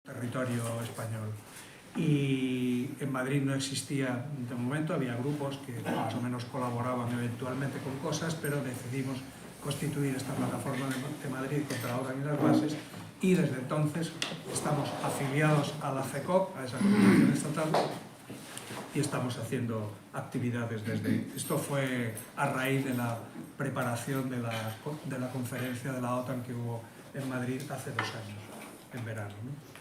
territorio español. Y en Madrid no existía, de momento había grupos que más o menos colaboraban eventualmente con cosas, pero decidimos constituir esta plataforma de Madrid contra la OTAN y las bases, y desde entonces estamos afiliados a la CECOP, a esa coordinación estatal, y estamos haciendo actividades desde... Esto fue a raíz de la preparación de la conferencia de la OTAN que hubo en Madrid hace 2 años, en verano, ¿no?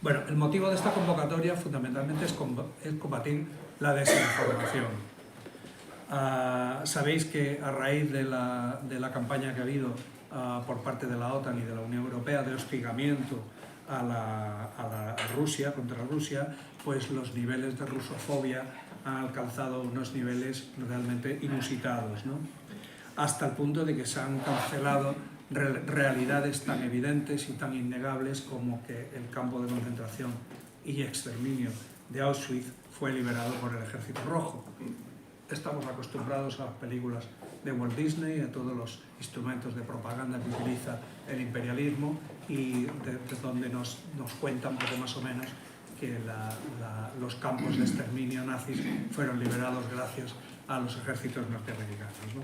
Bueno, el motivo de esta convocatoria fundamentalmente es combatir la desinformación. Sabéis que a raíz de la campaña que ha habido por parte de la OTAN y de la Unión Europea de hostigamiento a Rusia, contra Rusia, pues los niveles de rusofobia han alcanzado unos niveles realmente inusitados, ¿no? Hasta el punto de que se han cancelado realidades tan evidentes y tan innegables como que el campo de concentración y exterminio de Auschwitz fue liberado por el Ejército Rojo. Estamos acostumbrados a las películas de Walt Disney, a todos los instrumentos de propaganda que utiliza el imperialismo y de donde nos cuentan un poco más o menos que los campos de exterminio nazis fueron liberados gracias a los ejércitos norteamericanos, ¿no?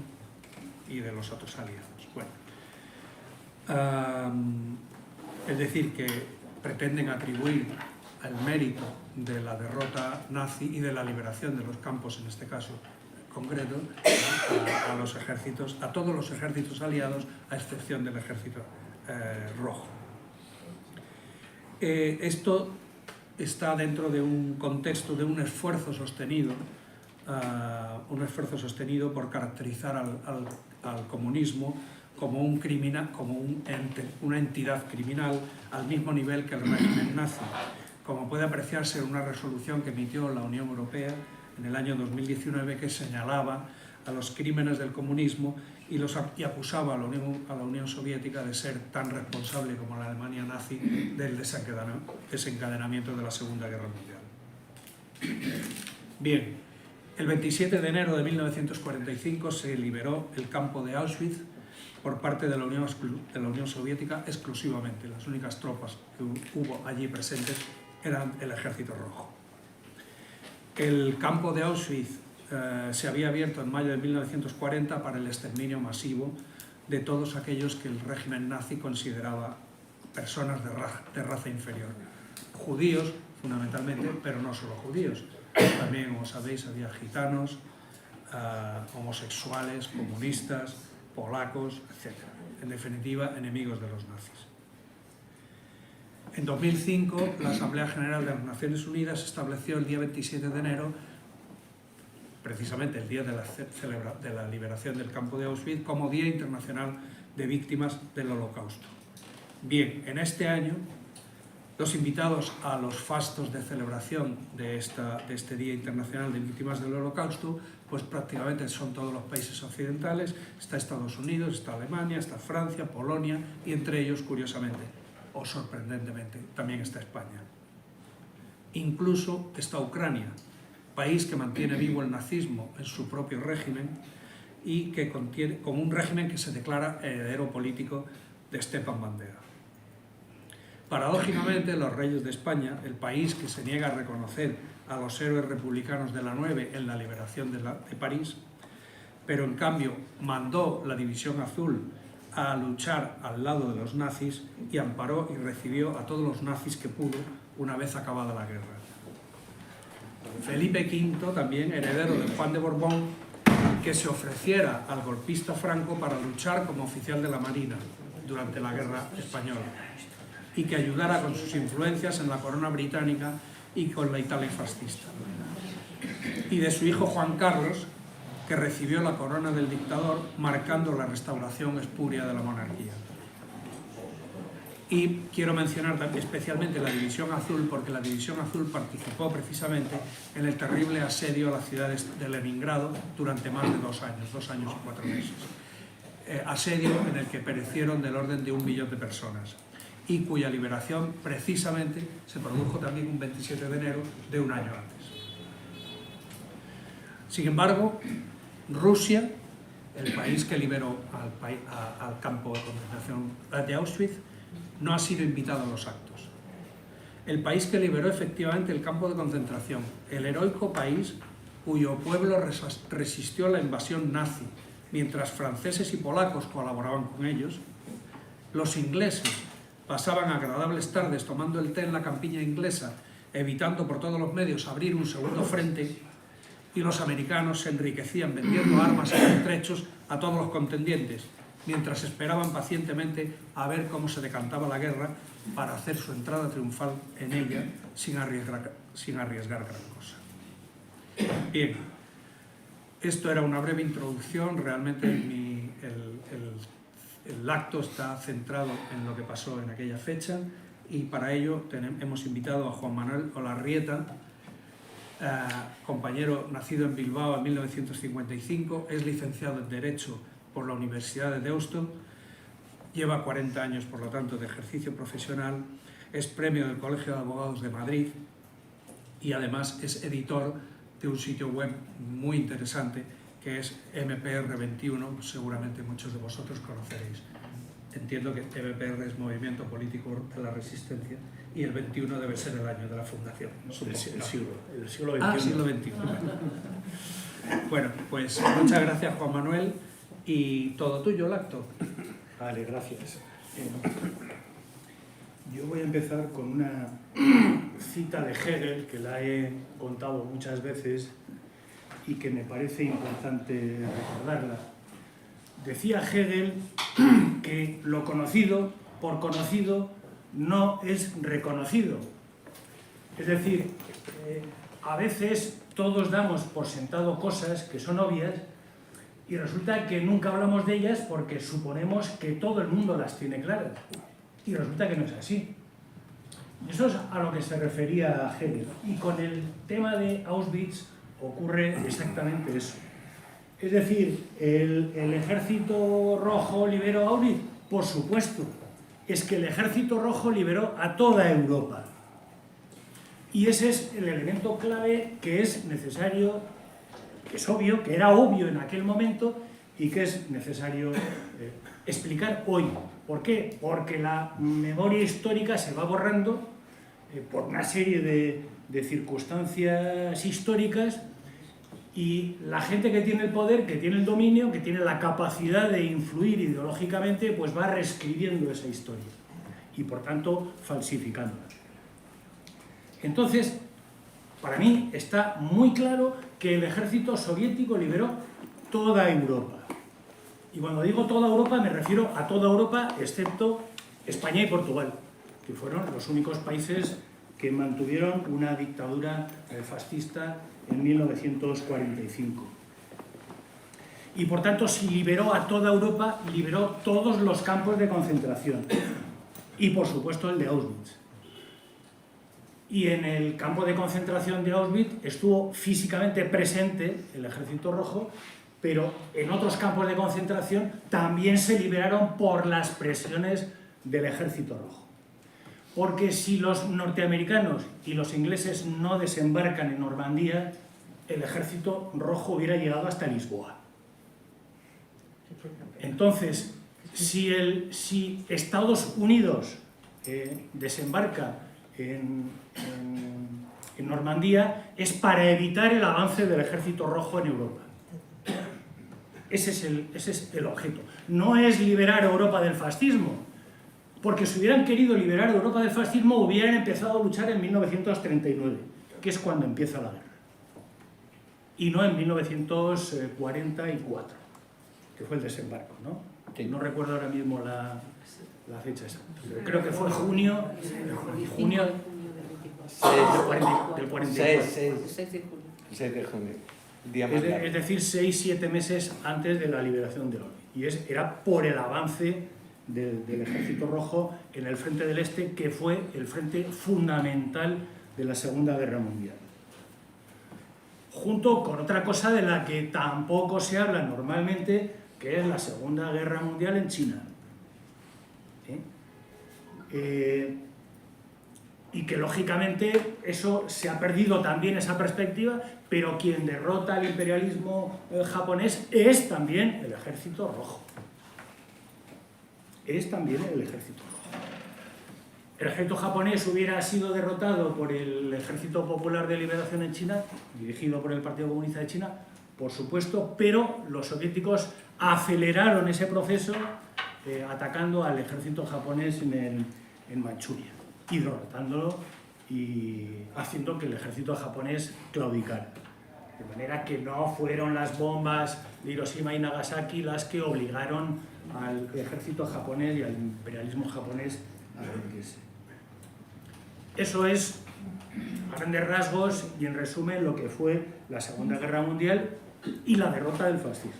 Y de los otros aliados. Bueno. Es decir, que pretenden atribuir el mérito de la derrota nazi y de la liberación de los campos, en este caso concreto, a los ejércitos, a todos los ejércitos aliados, a excepción del ejército rojo. Esto está dentro de un contexto de un esfuerzo sostenido por caracterizar al comunismo como un criminal, como una entidad criminal al mismo nivel que el régimen nazi, como puede apreciarse en una resolución que emitió la Unión Europea en el año 2019 que señalaba a los crímenes del comunismo y acusaba a la Unión Soviética de ser tan responsable como la Alemania nazi del desencadenamiento de la Segunda Guerra Mundial. Bien, el 27 de enero de 1945 se liberó el campo de Auschwitz por parte de la Unión Soviética exclusivamente. Las únicas tropas que hubo allí presentes eran el Ejército Rojo. El campo de Auschwitz se había abierto en mayo de 1940 para el exterminio masivo de todos aquellos que el régimen nazi consideraba personas de raza inferior. Judíos, fundamentalmente, pero no solo judíos. También, como sabéis, había gitanos, homosexuales, comunistas, polacos, etc. En definitiva, enemigos de los nazis. En 2005, la Asamblea General de las Naciones Unidas estableció el día 27 de enero, precisamente el día de la liberación del campo de Auschwitz, como Día Internacional de Víctimas del Holocausto. Bien, en este año, los invitados a los fastos de celebración de este Día Internacional de Víctimas del Holocausto, pues prácticamente son todos los países occidentales. Está Estados Unidos, está Alemania, está Francia, Polonia, y entre ellos, curiosamente, o sorprendentemente, también está España. Incluso está Ucrania, país que mantiene vivo el nazismo en su propio régimen y que como un régimen que se declara heredero político de Stepan Bandera. Paradójicamente, los reyes de España, el país que se niega a reconocer a los héroes republicanos de la 9 en la liberación de París, pero en cambio mandó la División Azul a luchar al lado de los nazis y amparó y recibió a todos los nazis que pudo una vez acabada la guerra. Felipe V, también heredero de Juan de Borbón, que se ofreciera al golpista Franco para luchar como oficial de la Marina durante la Guerra Española y que ayudara con sus influencias en la corona británica y con la Italia fascista. Y de su hijo Juan Carlos, que recibió la corona del dictador, marcando la restauración espuria de la monarquía. Y quiero mencionar especialmente la División Azul, porque la División Azul participó precisamente en el terrible asedio a la ciudad de Leningrado durante más de 2 años, 2 años y 4 meses. Asedio en el que perecieron del orden de 1 millón de personas y cuya liberación precisamente se produjo también un 27 de enero de 1 año antes. Sin embargo, Rusia, el país que liberó al campo de concentración de Auschwitz, no ha sido invitado a los actos. el país que liberó efectivamente el campo de concentración, el heroico país cuyo pueblo resistió la invasión nazi, mientras franceses y polacos colaboraban con ellos. Los ingleses pasaban agradables tardes tomando el té en la campiña inglesa, evitando por todos los medios abrir un segundo frente, y los americanos se enriquecían vendiendo armas y pertrechos a todos los contendientes, mientras esperaban pacientemente a ver cómo se decantaba la guerra para hacer su entrada triunfal en ella sin arriesgar gran cosa. Bien, esto era una breve introducción. Realmente el acto está centrado en lo que pasó en aquella fecha, y para ello hemos invitado a Juan Manuel Olarrieta, compañero nacido en Bilbao en 1955, es licenciado en Derecho por la Universidad de Deusto, lleva 40 años, por lo tanto, de ejercicio profesional, es premio del Colegio de Abogados de Madrid y además es editor de un sitio web muy interesante que es MPR21, seguramente muchos de vosotros conoceréis. Entiendo que MPR es Movimiento Político de la Resistencia y el 21 debe ser el año de la fundación, ¿no? El siglo XXI. Ah, siglo XXI. Bueno, pues muchas gracias, Juan Manuel, y todo tuyo el acto. Vale, gracias. Yo voy a empezar con una cita de Hegel, que la he contado muchas veces y que me parece importante recordarla. Decía Hegel que lo conocido, por conocido, no es reconocido. Es decir, a veces todos damos por sentado cosas que son obvias y resulta que nunca hablamos de ellas porque suponemos que todo el mundo las tiene claras. Y resulta que no es así. Eso es a lo que se refería Hegel. Y con el tema de Auschwitz ocurre exactamente eso. Es decir, ¿el Ejército Rojo liberó Auschwitz? Por supuesto. Es que el Ejército Rojo liberó a toda Europa. Y ese es el elemento clave que es necesario, que es obvio, que era obvio en aquel momento y que es necesario explicar hoy. ¿Por qué? Porque la memoria histórica se va borrando por una serie de circunstancias históricas, y la gente que tiene el poder, que tiene el dominio, que tiene la capacidad de influir ideológicamente, pues va reescribiendo esa historia y por tanto falsificándola. Entonces, para mí está muy claro que el ejército soviético liberó toda Europa. Y cuando digo toda Europa me refiero a toda Europa excepto España y Portugal, que fueron los únicos países que mantuvieron una dictadura fascista en 1945. Y por tanto, si liberó a toda Europa, liberó todos los campos de concentración. Y por supuesto el de Auschwitz. Y en el campo de concentración de Auschwitz estuvo físicamente presente el Ejército Rojo, pero en otros campos de concentración también se liberaron por las presiones del Ejército Rojo. Porque si los norteamericanos y los ingleses no desembarcan en Normandía, el Ejército Rojo hubiera llegado hasta Lisboa. Entonces, si Estados Unidos desembarca en Normandía, es para evitar el avance del Ejército Rojo en Europa. Ese es el objeto. No es liberar a Europa del fascismo, porque si hubieran querido liberar a Europa del fascismo hubieran empezado a luchar en 1939, que es cuando empieza la guerra, y no en 1944, que fue el desembarco, ¿no? Que no recuerdo ahora mismo la fecha exacta, pero creo que fue junio del 44. 6 de junio. Es decir, 6-7 meses antes de la liberación de Auschwitz. Y era por el avance del Ejército Rojo en el frente del Este, que fue el frente fundamental de la Segunda Guerra Mundial. Junto con otra cosa de la que tampoco se habla normalmente, que es la Segunda Guerra Mundial en China. Y que lógicamente eso se ha perdido también, esa perspectiva, pero quien derrota al imperialismo japonés es también el Ejército Rojo. Es también el Ejército Rojo. el ejército japonés hubiera sido derrotado por el Ejército Popular de Liberación en China, dirigido por el Partido Comunista de China, por supuesto, pero los soviéticos aceleraron ese proceso atacando al ejército japonés en Manchuria y derrotándolo y haciendo que el ejército japonés claudicara. De manera que no fueron las bombas de Hiroshima y Nagasaki las que obligaron al ejército japonés y al imperialismo japonés a rendirse. Eso es, a grandes rasgos y en resumen, lo que fue la Segunda Guerra Mundial y la derrota del fascismo.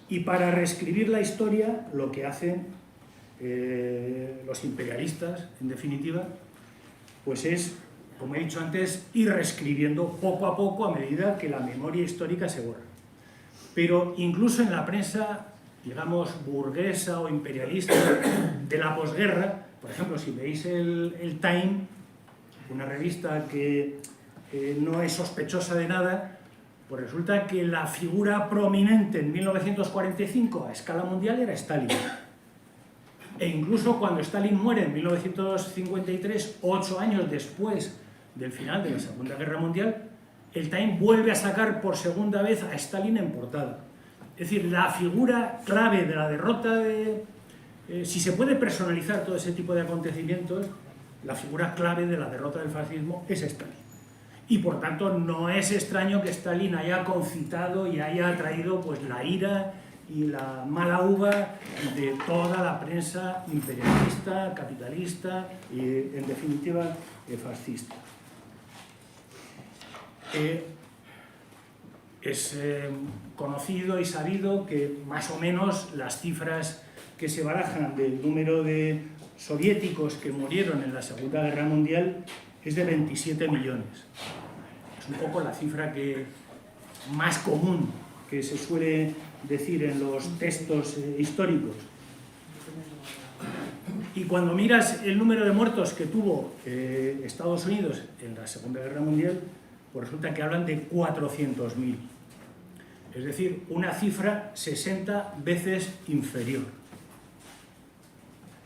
Y para reescribir la historia, lo que hacen los imperialistas, en definitiva, pues es, como he dicho antes, ir reescribiendo poco a poco a medida que la memoria histórica se borra. Pero incluso en la prensa, digamos, burguesa o imperialista de la posguerra, por ejemplo, si veis el Time, una revista que no es sospechosa de nada, pues resulta que la figura prominente en 1945 a escala mundial era Stalin. E incluso cuando Stalin muere en 1953, 8 años después del final de la Segunda Guerra Mundial, el Time vuelve a sacar por segunda vez a Stalin en portada. Es decir, la figura clave de la derrota de... si se puede personalizar todo ese tipo de acontecimientos, la figura clave de la derrota del fascismo es Stalin. Y por tanto no es extraño que Stalin haya concitado y haya atraído pues, la ira y la mala uva de toda la prensa imperialista, capitalista y, en definitiva, fascista. Es conocido y sabido que más o menos las cifras que se barajan del número de soviéticos que murieron en la Segunda Guerra Mundial es de 27 millones. Es un poco la cifra más común que se suele decir en los textos históricos. Y cuando miras el número de muertos que tuvo Estados Unidos en la Segunda Guerra Mundial, pues resulta que hablan de 400.000. Es decir, una cifra 60 veces inferior.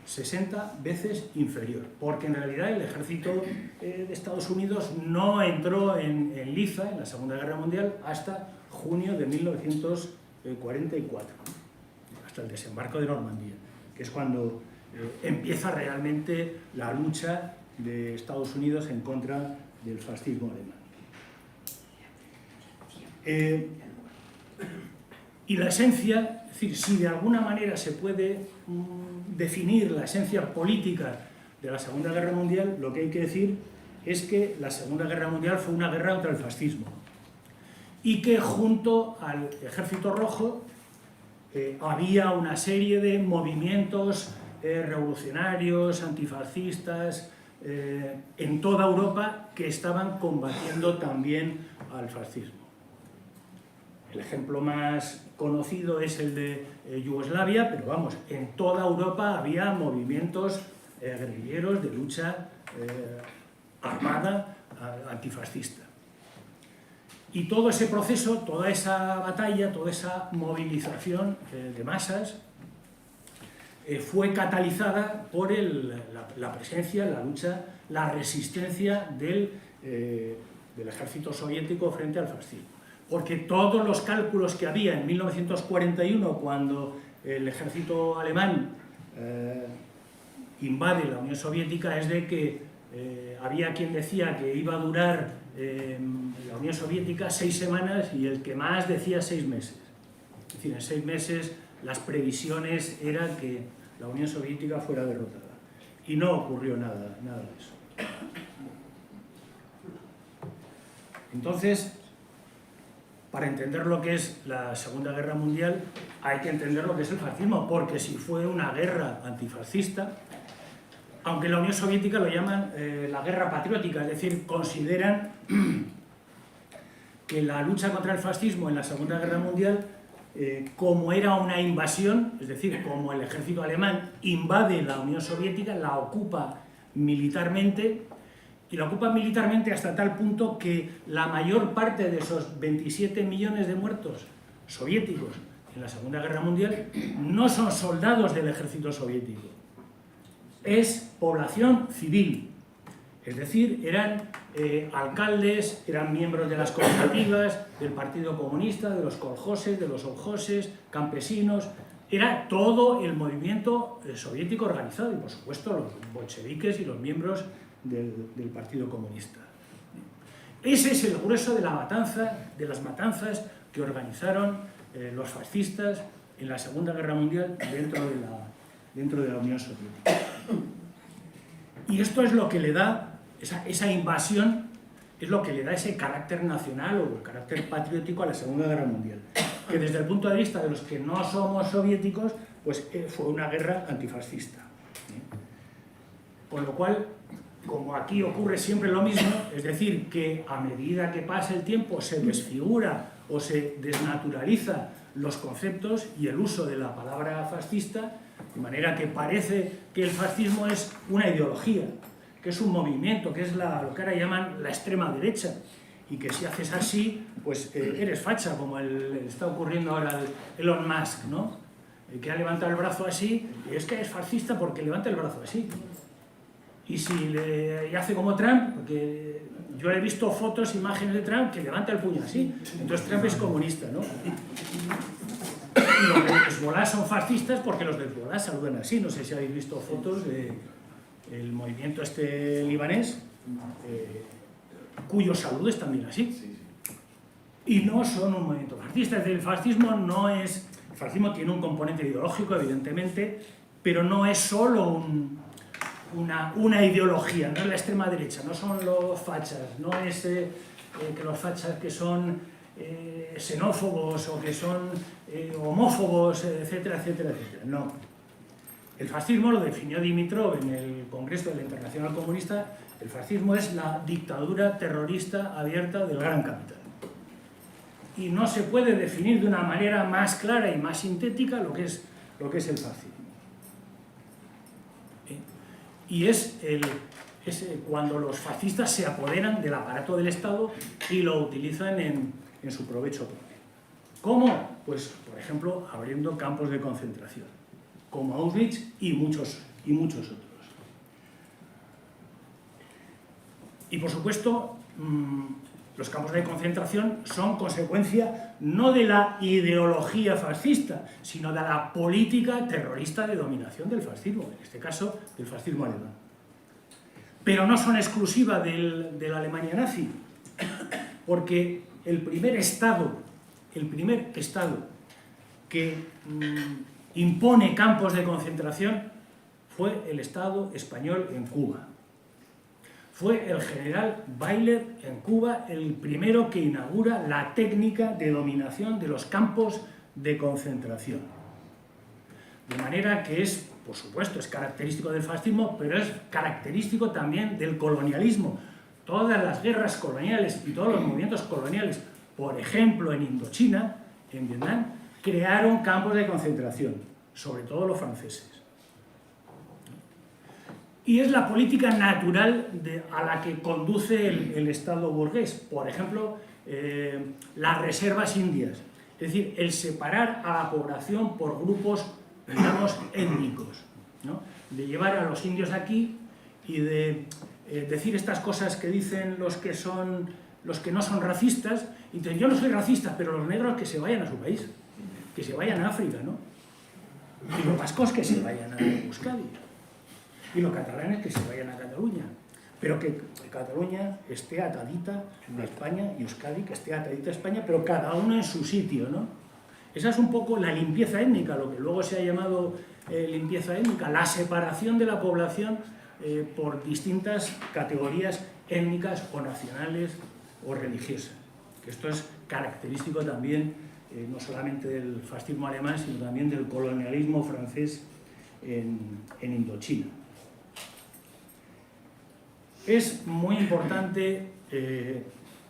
60 veces inferior. Porque en realidad el ejército de Estados Unidos no entró en liza, en la Segunda Guerra Mundial, hasta junio de 1944, hasta el desembarco de Normandía, que es cuando empieza realmente la lucha de Estados Unidos en contra del fascismo alemán. Y la esencia, es decir, si de alguna manera se puede definir la esencia política de la Segunda Guerra Mundial, lo que hay que decir es que la Segunda Guerra Mundial fue una guerra contra el fascismo y que junto al Ejército Rojo había una serie de movimientos revolucionarios, antifascistas, en toda Europa que estaban combatiendo también al fascismo. El ejemplo más conocido es el de Yugoslavia, pero vamos, en toda Europa había movimientos guerrilleros de lucha armada antifascista. Y todo ese proceso, toda esa batalla, toda esa movilización de masas fue catalizada por la presencia, la lucha, la resistencia del ejército soviético frente al fascismo. Porque todos los cálculos que había en 1941, cuando el ejército alemán invade la Unión Soviética, es de que había quien decía que iba a durar la Unión Soviética 6 semanas y el que más decía 6 meses. Es decir, en 6 meses las previsiones eran que la Unión Soviética fuera derrotada. Y no ocurrió nada de eso. Entonces, para entender lo que es la Segunda Guerra Mundial, hay que entender lo que es el fascismo, porque si fue una guerra antifascista, aunque en la Unión Soviética lo llaman la guerra patriótica, es decir, consideran que la lucha contra el fascismo en la Segunda Guerra Mundial, como era una invasión, es decir, como el ejército alemán invade la Unión Soviética, la ocupa militarmente, y la ocupa militarmente hasta tal punto que la mayor parte de esos 27 millones de muertos soviéticos en la Segunda Guerra Mundial no son soldados del ejército soviético, es población civil, es decir, eran alcaldes, eran miembros de las cooperativas, del Partido Comunista, de los koljoses, de los sovjoses, campesinos, era todo el movimiento soviético organizado y por supuesto los bolcheviques y los miembros del Partido Comunista. Ese es el grueso de la matanza, de las matanzas que organizaron los fascistas en la Segunda Guerra Mundial dentro de la Unión Soviética. Y esto es lo que le da, esa invasión, es lo que le da ese carácter nacional o carácter patriótico a la Segunda Guerra Mundial, que desde el punto de vista de los que no somos soviéticos, pues fue una guerra antifascista. Con lo cual, como aquí ocurre siempre lo mismo, es decir, que a medida que pasa el tiempo se desfigura o se desnaturaliza los conceptos y el uso de la palabra fascista, de manera que parece que el fascismo es una ideología, que es un movimiento, que es lo que ahora llaman la extrema derecha, y que si haces así, pues eres facha, como está ocurriendo ahora Elon Musk, ¿no? El que ha levantado el brazo así, y es que es fascista porque levanta el brazo así. Y si y hace como Trump, porque yo he visto fotos, imágenes de Trump que levanta el puño así, entonces Trump es comunista, ¿no? Y los de Hezbollah son fascistas porque los de Hezbollah saludan así. No sé si habéis visto fotos del movimiento libanés, cuyos saludos también así. Y no son un movimiento fascista. Es decir, el fascismo no es... El fascismo tiene un componente ideológico, evidentemente, pero no es solo una ideología, no es la extrema derecha, no son los fachas, no es que los fachas que son xenófobos o que son homófobos, etcétera, etcétera, etcétera. No. El fascismo lo definió Dimitrov en el Congreso de la Internacional Comunista. El fascismo es la dictadura terrorista abierta del gran capital. Y no se puede definir de una manera más clara y más sintética lo que es el fascismo. Y es cuando los fascistas se apoderan del aparato del Estado y lo utilizan en su provecho propio. ¿Cómo? Pues, por ejemplo, abriendo campos de concentración, como Auschwitz y muchos otros. Y, por supuesto, los campos de concentración son consecuencia no de la ideología fascista, sino de la política terrorista de dominación del fascismo, en este caso del fascismo alemán. Pero no son exclusivas de la Alemania nazi, porque el primer Estado que impone campos de concentración fue el Estado español en Cuba. Fue el general Bayler en Cuba el primero que inaugura la técnica de dominación de los campos de concentración. De manera que es, por supuesto, es característico del fascismo, pero es característico también del colonialismo. Todas las guerras coloniales y todos los movimientos coloniales, por ejemplo en Indochina, en Vietnam, crearon campos de concentración, sobre todo los franceses. Y es la política natural a la que conduce el Estado burgués. Por ejemplo, las reservas indias. Es decir, el separar a la población por grupos, digamos, étnicos, ¿no? De llevar a los indios aquí y de decir estas cosas que dicen los que no son racistas. Y dicen, yo no soy racista, pero los negros que se vayan a su país, que se vayan a África, ¿no? Y los vascos que se vayan a Euskadi. Y los catalanes que se vayan a Cataluña, pero que Cataluña esté atadita a España y Euskadi que esté atadita a España, pero cada uno en su sitio, ¿no? Esa es un poco la limpieza étnica, lo que luego se ha llamado limpieza étnica, la separación de la población por distintas categorías étnicas o nacionales o religiosas. Que esto es característico también, no solamente del fascismo alemán, sino también del colonialismo francés en Indochina. Es muy importante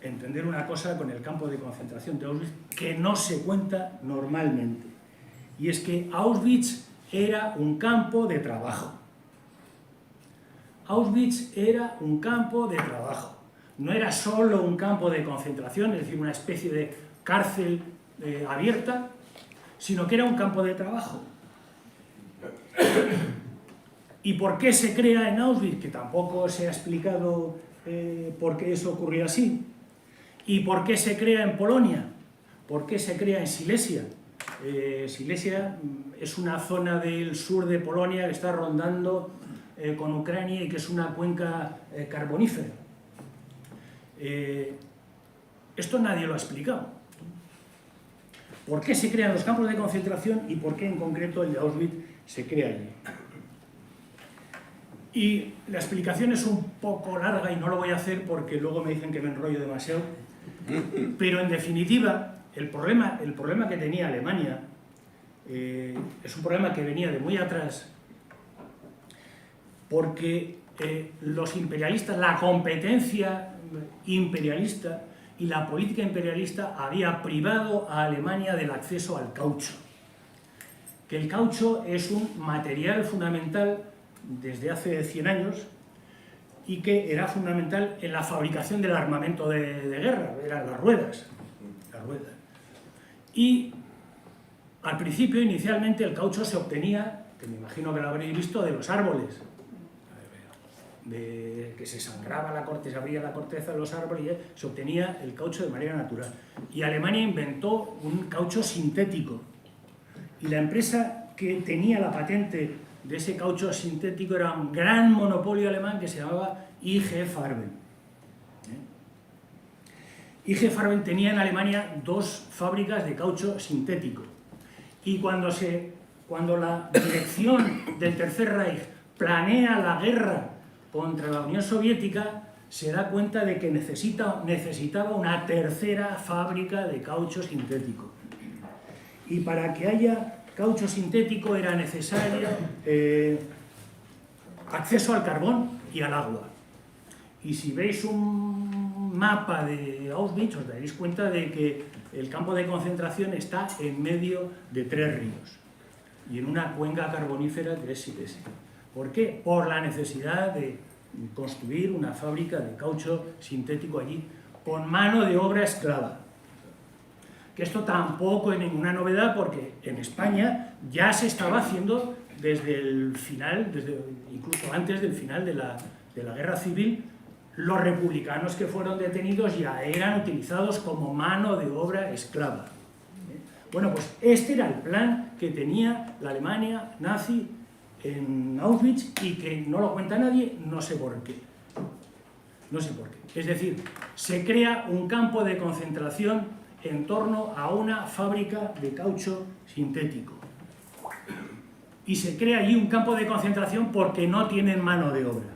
entender una cosa con el campo de concentración de Auschwitz que no se cuenta normalmente, y es que Auschwitz era un campo de trabajo. Auschwitz era un campo de trabajo. No era solo un campo de concentración, es decir, una especie de cárcel abierta, sino que era un campo de trabajo. ¿Y por qué se crea en Auschwitz? Que tampoco se ha explicado por qué eso ocurrió así. ¿Y por qué se crea en Polonia? ¿Por qué se crea en Silesia? Silesia es una zona del sur de Polonia que está rondando con Ucrania y que es una cuenca carbonífera. Esto nadie lo ha explicado. ¿Por qué se crean los campos de concentración y por qué en concreto el de Auschwitz se crea allí? Y la explicación es un poco larga y no lo voy a hacer porque luego me dicen que me enrollo demasiado, pero en definitiva el problema que tenía Alemania es un problema que venía de muy atrás, porque los imperialistas, la competencia imperialista y la política imperialista había privado a Alemania del acceso al caucho. Que el caucho es un material fundamental desde hace 100 años y que era fundamental en la fabricación del armamento de guerra, eran las ruedas. Y al principio, inicialmente, el caucho se obtenía, que me imagino que lo habréis visto, de los árboles, que se sangraba la corteza, se abría la corteza de los árboles y se obtenía el caucho de manera natural. Y Alemania inventó un caucho sintético. Y la empresa que tenía la patente de ese caucho sintético era un gran monopolio alemán que se llamaba IG Farben. IG Farben tenía en Alemania 2 fábricas de caucho sintético. Y cuando la dirección del Tercer Reich planea la guerra contra la Unión Soviética, se da cuenta de que necesitaba una tercera fábrica de caucho sintético. Y para que haya caucho sintético era necesario acceso al carbón y al agua. Y si veis un mapa de Auschwitz os daréis cuenta de que el campo de concentración está en medio de 3 ríos y en una cuenca carbonífera que es Silesia. ¿Por qué? Por la necesidad de construir una fábrica de caucho sintético allí con mano de obra esclava. Que esto tampoco es ninguna novedad porque en España ya se estaba haciendo desde el final, incluso antes del final de la Guerra Civil. Los republicanos que fueron detenidos ya eran utilizados como mano de obra esclava. Bueno, pues este era el plan que tenía la Alemania nazi en Auschwitz y que no lo cuenta nadie, no sé por qué. No sé por qué. Es decir, se crea un campo de concentración en torno a una fábrica de caucho sintético. Y se crea allí un campo de concentración porque no tienen mano de obra.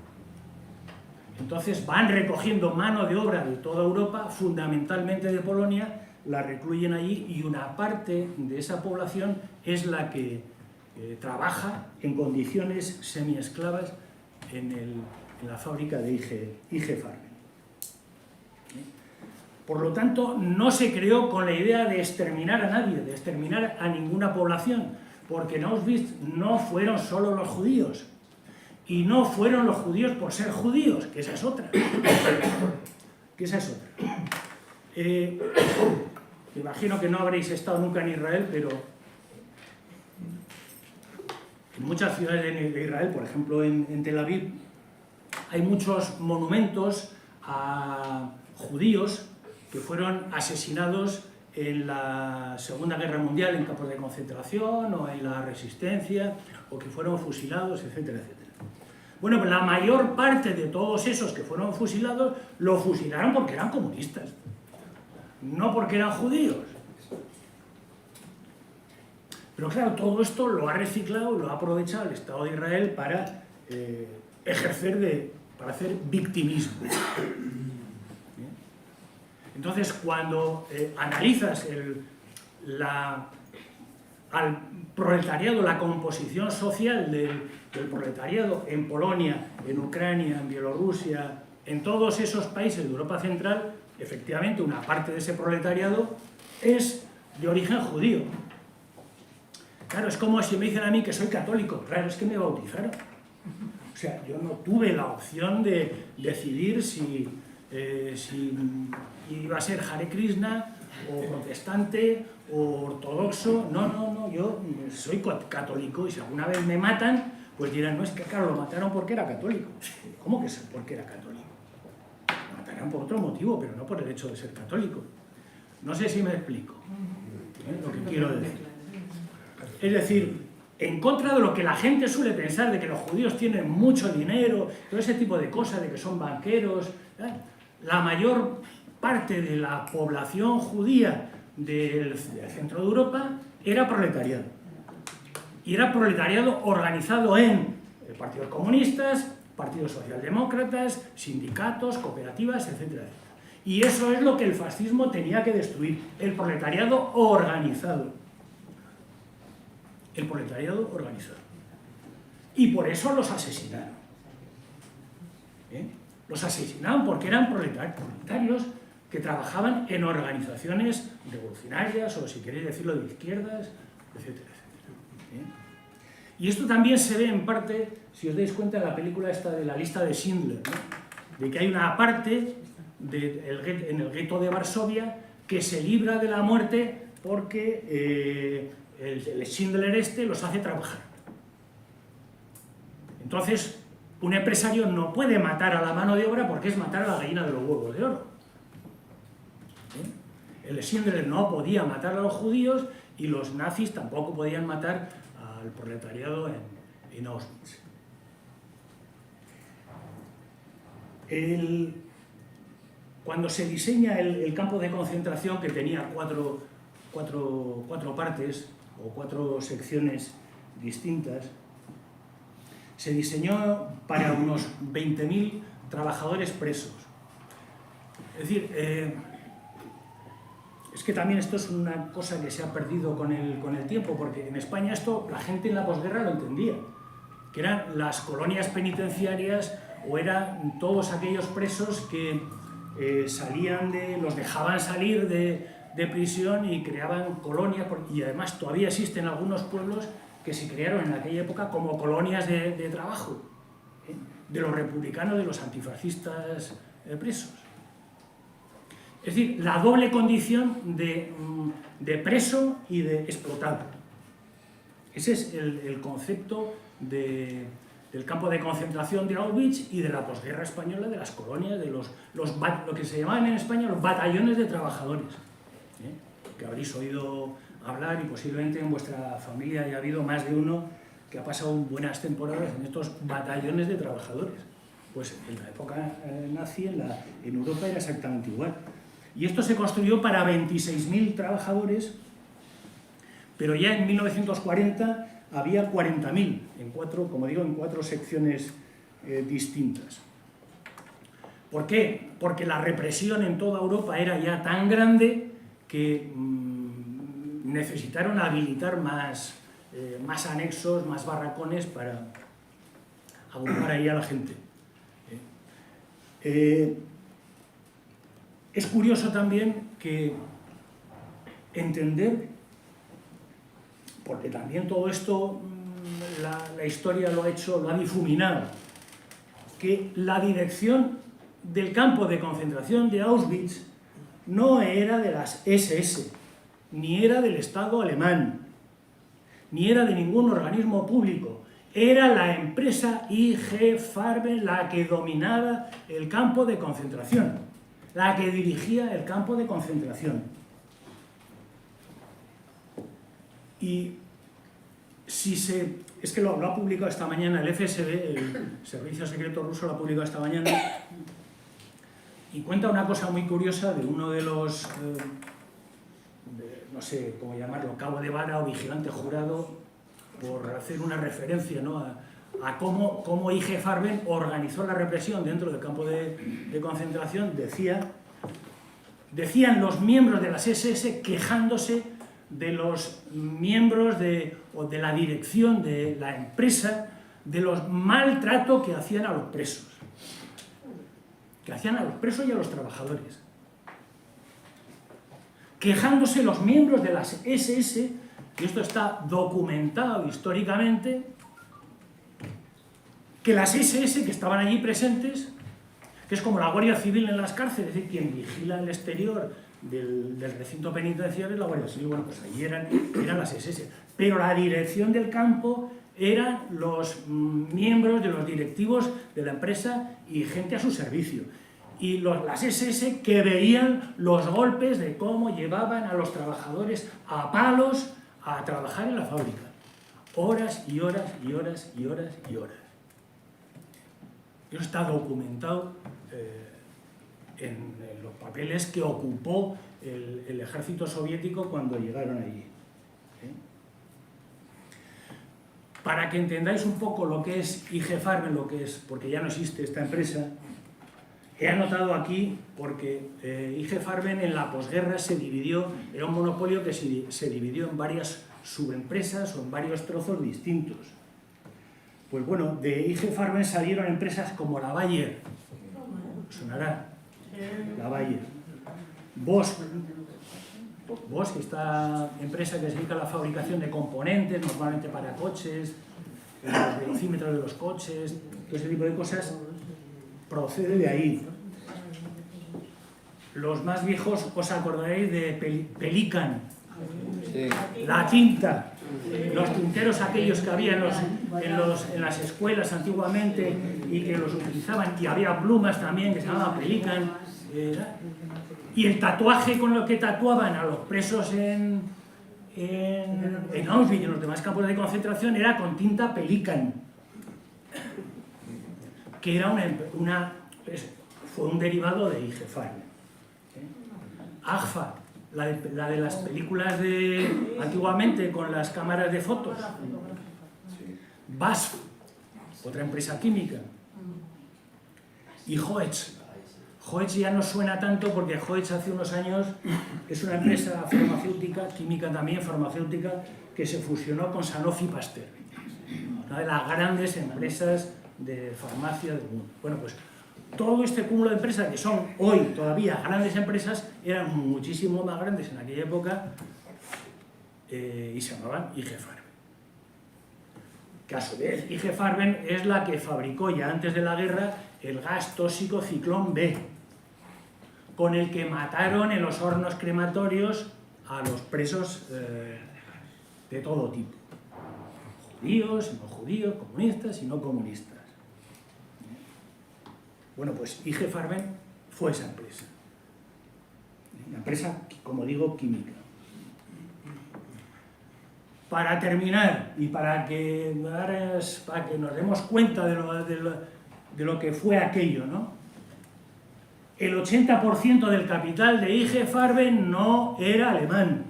Entonces van recogiendo mano de obra de toda Europa, fundamentalmente de Polonia, la recluyen allí y una parte de esa población es la que trabaja en condiciones semiesclavas en la fábrica de IG Farben. Por lo tanto, no se creó con la idea de exterminar a nadie, de exterminar a ninguna población, porque en Auschwitz no fueron solo los judíos. Y no fueron los judíos por ser judíos, que esa es otra. Imagino que no habréis estado nunca en Israel, pero en muchas ciudades de Israel, por ejemplo en Tel Aviv, hay muchos monumentos a judíos que fueron asesinados en la Segunda Guerra Mundial en campos de concentración o en la Resistencia, o que fueron fusilados, etcétera, etcétera. Bueno, pues la mayor parte de todos esos que fueron fusilados, lo fusilaron porque eran comunistas, no porque eran judíos. Pero claro, todo esto lo ha reciclado, lo ha aprovechado el Estado de Israel para para hacer victimismo. Entonces, cuando analizas al proletariado, la composición social del proletariado en Polonia, en Ucrania, en Bielorrusia, en todos esos países de Europa Central, efectivamente una parte de ese proletariado es de origen judío. Claro, es como si me dicen a mí que soy católico. Claro, es que me bautizaron. O sea, yo no tuve la opción de decidir si iba a ser Hare Krishna o protestante, o ortodoxo. No, yo soy católico y si alguna vez me matan, pues dirán, no, es que claro, lo mataron porque era católico. ¿Cómo que es porque era católico? Lo matarán por otro motivo, pero no por el hecho de ser católico. No sé si me explico lo que quiero decir. Es decir, en contra de lo que la gente suele pensar, de que los judíos tienen mucho dinero, todo ese tipo de cosas, de que son banqueros, la mayor parte de la población judía del centro de Europa era proletariado. Y era proletariado organizado en partidos comunistas, partidos socialdemócratas, sindicatos, cooperativas, etcétera, etcétera. Y eso es lo que el fascismo tenía que destruir, el proletariado organizado. El proletariado organizado. Y por eso los asesinaron. Los asesinaron porque eran proletarios que trabajaban en organizaciones revolucionarias, o si queréis decirlo, de izquierdas, etcétera, etcétera. Y esto también se ve en parte, si os dais cuenta, en la película esta de la lista de Schindler, ¿no? De que hay una parte en el gueto de Varsovia que se libra de la muerte porque el Schindler este los hace trabajar. Entonces, un empresario no puede matar a la mano de obra porque es matar a la gallina de los huevos de oro. El Schindler no podía matar a los judíos y los nazis tampoco podían matar al proletariado en Auschwitz. Cuando se diseña el campo de concentración, que tenía cuatro partes o 4 secciones distintas, se diseñó para unos 20.000 trabajadores presos. Es decir, es que también esto es una cosa que se ha perdido con el tiempo, porque en España esto la gente en la posguerra lo entendía, que eran las colonias penitenciarias o eran todos aquellos presos que los dejaban salir de prisión y creaban colonias, y además todavía existen algunos pueblos que se crearon en aquella época como colonias de trabajo, de los republicanos, de los antifascistas presos. Es decir, la doble condición de preso y de explotado. Ese es el concepto del campo de concentración de Auschwitz y de la posguerra española, de las colonias, de lo que se llamaban en España los batallones de trabajadores, que habréis oído hablar y posiblemente en vuestra familia haya habido más de uno que ha pasado buenas temporadas en estos batallones de trabajadores. Pues en la época nazi en Europa era exactamente igual. Y esto se construyó para 26.000 trabajadores, pero ya en 1940 había 40.000, como digo, en 4 secciones distintas. ¿Por qué? Porque la represión en toda Europa era ya tan grande que necesitaron habilitar más anexos, más barracones para agrupar ahí a la gente. Es curioso también que entender, porque también todo esto la historia lo ha difuminado, que la dirección del campo de concentración de Auschwitz no era de las SS, ni era del Estado alemán, ni era de ningún organismo público. Era la empresa IG Farben la que dominaba el campo de concentración, la que dirigía el campo de concentración. Y es que lo ha publicado esta mañana el FSB, el Servicio Secreto Ruso lo ha publicado esta mañana, y cuenta una cosa muy curiosa de uno de los, no sé cómo llamarlo, cabo de vara o vigilante jurado, por hacer una referencia, ¿no?, a cómo IG Farben organizó la represión dentro del campo de concentración. Decían los miembros de las SS quejándose de los miembros o de la dirección de la empresa, de los maltratos que hacían a los presos. Que hacían a los presos y a los trabajadores. Quejándose los miembros de las SS, que esto está documentado históricamente, que las SS que estaban allí presentes, que es como la Guardia Civil en las cárceles, es decir, quien vigila el exterior del recinto penitenciario es la Guardia Civil. Bueno, pues allí eran las SS. Pero la dirección del campo eran los miembros de los directivos de la empresa y gente a su servicio. Y las SS que veían los golpes de cómo llevaban a los trabajadores a palos a trabajar en la fábrica. Horas y horas y horas y horas y horas. Eso está documentado en los papeles que ocupó el ejército soviético cuando llegaron allí. Para que entendáis un poco lo que es IG Farben, porque ya no existe esta empresa, he anotado aquí porque IG Farben en la posguerra se dividió, era un monopolio que se dividió en varias subempresas o en varios trozos distintos. Pues bueno, de IG Farben salieron empresas como la Bayer, sonará, la Bayer, Bosch, esta empresa que se dedica a la fabricación de componentes, normalmente para coches, los velocímetros de los coches, todo ese tipo de cosas, procede de ahí. Los más viejos os acordaréis de Pelican, sí. La tinta, los tinteros aquellos que había en las escuelas antiguamente y que los utilizaban, y había plumas también que se llamaban Pelican, y el tatuaje con lo que tatuaban a los presos en Auschwitz y en los demás campos de concentración era con tinta Pelican, que era fue un derivado de IG Farben. Agfa, la de las películas de antiguamente con las cámaras de fotos. BASF, otra empresa química. Y Hoechst. Hoechst ya no suena tanto porque Hoechst hace unos años es una empresa farmacéutica, química también, farmacéutica, que se fusionó con Sanofi Pasteur, una de las grandes empresas de farmacia del mundo. Bueno, pues todo este cúmulo de empresas que son hoy todavía grandes empresas eran muchísimo más grandes en aquella época y se llamaban IG Farben. Que a su vez IG Farben es la que fabricó ya antes de la guerra el gas tóxico Ciclón B, con el que mataron en los hornos crematorios a los presos de todo tipo. Judíos, no judíos, comunistas y no comunistas. Bueno, pues IG Farben fue esa empresa. Una empresa, como digo, química. Para terminar, y para que nos demos cuenta de lo que fue aquello, ¿no? El 80% del capital de IG Farben no era alemán,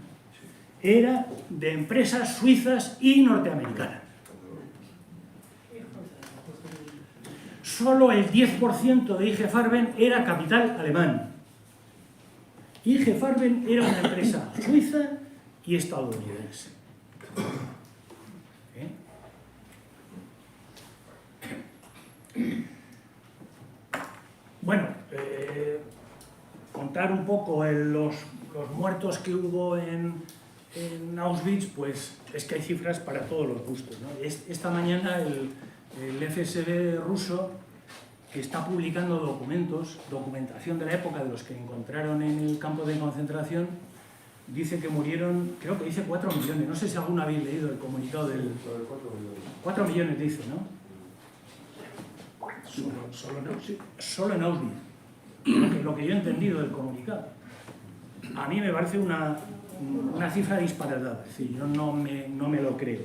era de empresas suizas y norteamericanas. Solo el 10% de IG Farben era capital alemán. IG Farben era una empresa suiza y estadounidense. Bueno, contar un poco los muertos que hubo en Auschwitz, pues es que hay cifras para todos los gustos, ¿no? Esta mañana el FSB ruso, que está publicando documentación de la época de los que encontraron en el campo de concentración, dice que murieron, creo que dice 4 millones, no sé si alguno habéis leído el comunicado del... 4 millones dice, ¿no? Solo en Auschwitz, lo que yo he entendido del comunicado. A mí me parece una cifra disparatada, es decir, yo no me lo creo.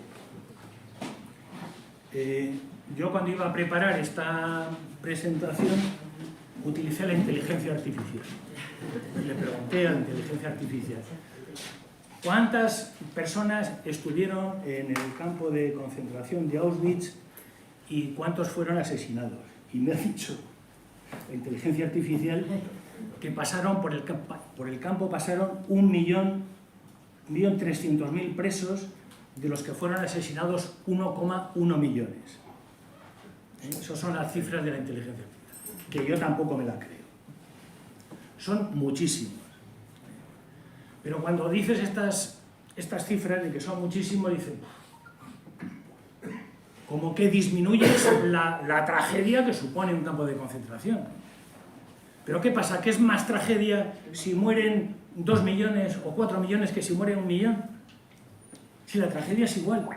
Yo cuando iba a preparar esta presentación utilicé la inteligencia artificial. Le pregunté a la inteligencia artificial ¿cuántas personas estuvieron en el campo de concentración de Auschwitz y cuántos fueron asesinados? Y me ha dicho la inteligencia artificial que pasaron por el campo pasaron 1.300.000 presos, de los que fueron asesinados 1,1 millones. Esas son las cifras de la inteligencia artificial, que yo tampoco me la creo. Son muchísimos. Pero cuando dices estas cifras de que son muchísimos, dices, como que disminuyes la tragedia que supone un campo de concentración. Pero ¿qué pasa? ¿Qué es más tragedia si mueren 2 millones o 4 millones que si muere 1 millón? Si la tragedia es igual.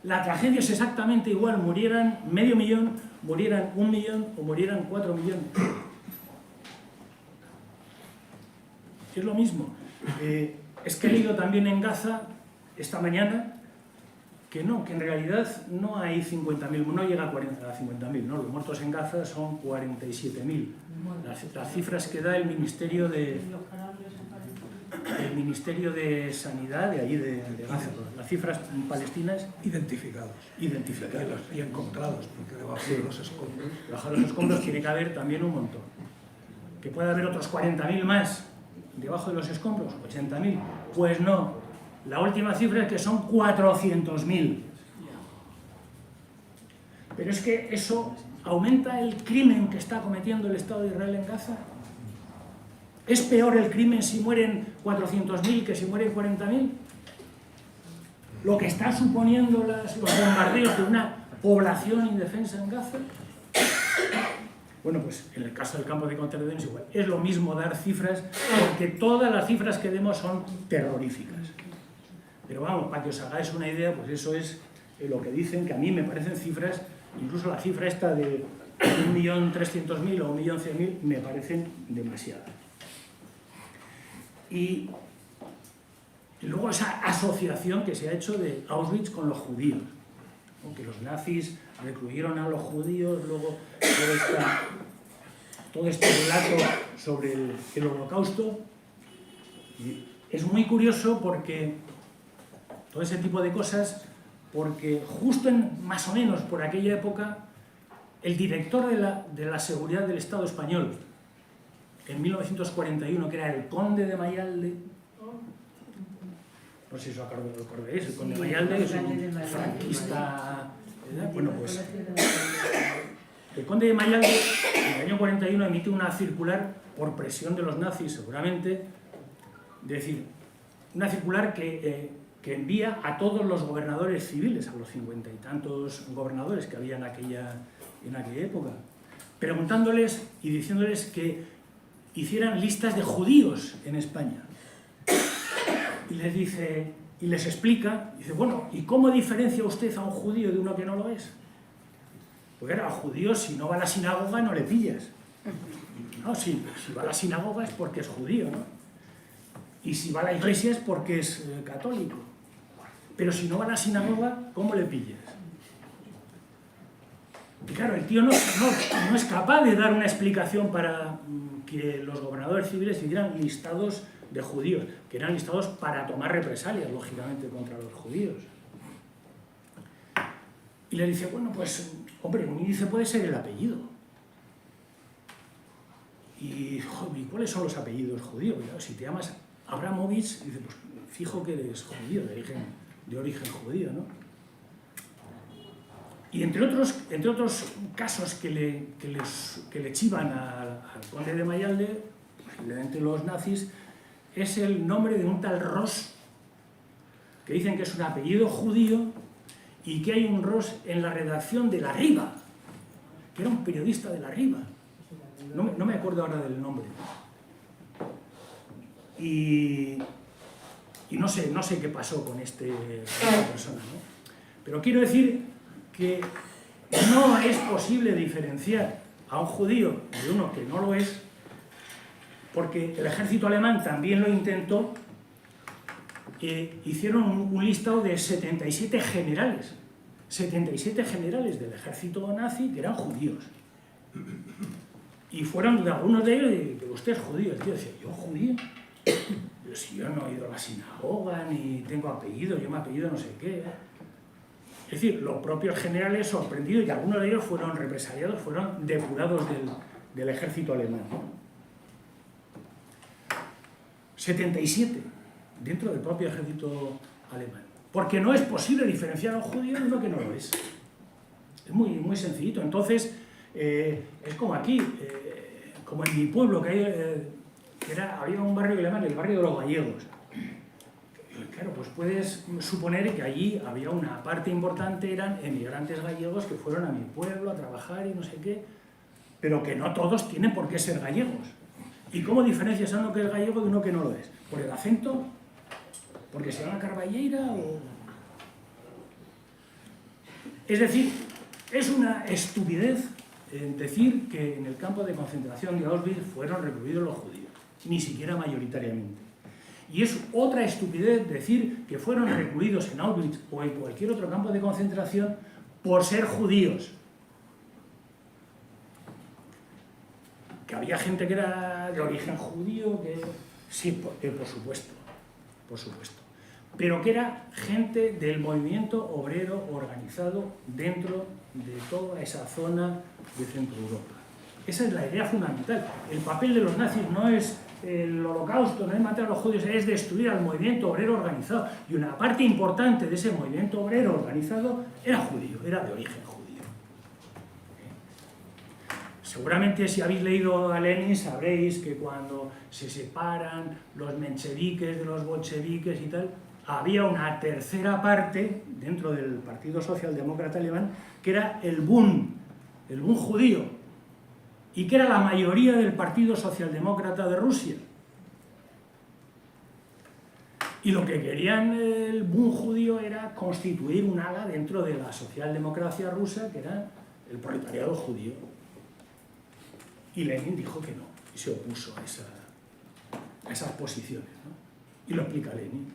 La tragedia es exactamente igual, murieran medio millón, murieran 1 millón o murieran 4 millones. Es lo mismo. Es que he leído también en Gaza esta mañana que en realidad no hay 50.000, no llega a 50.000, ¿no? Los muertos en Gaza son 47.000. Las cifras que da el Ministerio de Sanidad de allí de Gaza, las cifras palestinas Identificados y encontrados, porque debajo de los escombros. Debajo de los escombros tiene que haber también un montón. ¿Que puede haber otros 40.000 más debajo de los escombros? ¿80.000? Pues no. La última cifra es que son 400.000. Pero es que eso aumenta el crimen que está cometiendo el Estado de Israel en Gaza. ¿Es peor el crimen si mueren 400.000 que si mueren 40.000? Lo que está suponiendo los bombardeos de una población indefensa en Gaza. Bueno, pues en el caso del campo de concentración es igual. Es lo mismo dar cifras, porque todas las cifras que demos son terroríficas. Pero vamos, para que os hagáis una idea, pues eso es lo que dicen, que a mí me parecen cifras, incluso la cifra esta de 1.300.000 o 1.100.000 me parecen demasiadas. Y luego esa asociación que se ha hecho de Auschwitz con los judíos, ¿no? Que los nazis recluyeron a los judíos, luego todo este relato sobre el Holocausto. Y es muy curioso porque todo ese tipo de cosas, porque justo más o menos por aquella época, el director de la seguridad del Estado español, en 1941, que era el conde de Mayalde, no sé si os acordáis, el conde de Mayalde es un franquista, ¿verdad? Bueno, pues el conde de Mayalde en el año 41 emite una circular por presión de los nazis, seguramente, es decir, una circular que envía a todos los gobernadores civiles, a los 50 y tantos gobernadores que había en aquella época, preguntándoles y diciéndoles que hicieran listas de judíos en España. Y les dice, y les explica, dice, bueno, ¿y cómo diferencia usted a un judío de uno que no lo es? Porque a judíos, si no va a la sinagoga, no le pillas. No, si va a la sinagoga es porque es judío, ¿no? Y si va a la iglesia es porque es católico. Pero si no va a la sinagoga, ¿cómo le pillas? Y claro, el tío no es capaz de dar una explicación para que los gobernadores civiles hicieran listados de judíos, que eran listados para tomar represalias, lógicamente, contra los judíos. Y le dice, bueno, pues, hombre, un índice puede ser el apellido. Y, joder, ¿y cuáles son los apellidos judíos? Claro, si te llamas Abramovich, dice, pues fijo que eres judío, de origen judío, ¿no? Y entre otros casos que le chivan al conde de Mayalde, posiblemente los nazis, es el nombre de un tal Ross, que dicen que es un apellido judío y que hay un Ross en la redacción de La Riba, que era un periodista de La Riba. No me acuerdo ahora del nombre. Y no sé qué pasó con esta persona, ¿no? Pero quiero decir que no es posible diferenciar a un judío de uno que no lo es, porque el ejército alemán también lo intentó. Hicieron un listado de 77 generales del ejército nazi que eran judíos. Y fueron de algunos de ellos, que usted es judío. El tío decía, ¿yo judío? Pero si yo no he ido a la sinagoga, ni tengo apellido, yo me apellido no sé qué. Es decir, los propios generales sorprendidos, y algunos de ellos fueron represaliados, fueron depurados del ejército alemán. 77 dentro del propio ejército alemán. Porque no es posible diferenciar a un judío de uno que no lo es. Es muy, muy sencillito. Entonces, es como aquí, como en mi pueblo, que había un barrio que le llaman el barrio de los gallegos. Claro, pues puedes suponer que allí había una parte importante, eran emigrantes gallegos que fueron a mi pueblo a trabajar y no sé qué, pero que no todos tienen por qué ser gallegos. ¿Y cómo diferencias a uno que es gallego de uno que no lo es? ¿Por el acento? ¿Porque se llama Carballeira? O... Es decir, es una estupidez decir que en el campo de concentración de Auschwitz fueron recluidos los judíos, ni siquiera mayoritariamente. Y es otra estupidez decir que fueron recluidos en Auschwitz o en cualquier otro campo de concentración por ser judíos. Que había gente que era de origen judío, que sí, por supuesto, pero que era gente del movimiento obrero organizado dentro de toda esa zona de Centro Europa. Esa es la idea fundamental. El papel de los nazis no es el holocausto, no es matar a los judíos, es destruir al movimiento obrero organizado. Y una parte importante de ese movimiento obrero organizado era judío, era de origen judío. Seguramente si habéis leído a Lenin sabréis que cuando se separan los mencheviques de los bolcheviques y tal, había una tercera parte dentro del Partido Socialdemócrata Alemán que era el Bund judío, y que era la mayoría del Partido Socialdemócrata de Rusia. Y lo que querían el Bund judío era constituir un ala dentro de la socialdemocracia rusa, que era el proletariado judío. Y Lenin dijo que no, y se opuso a esas posiciones, ¿no? Y lo explica Lenin.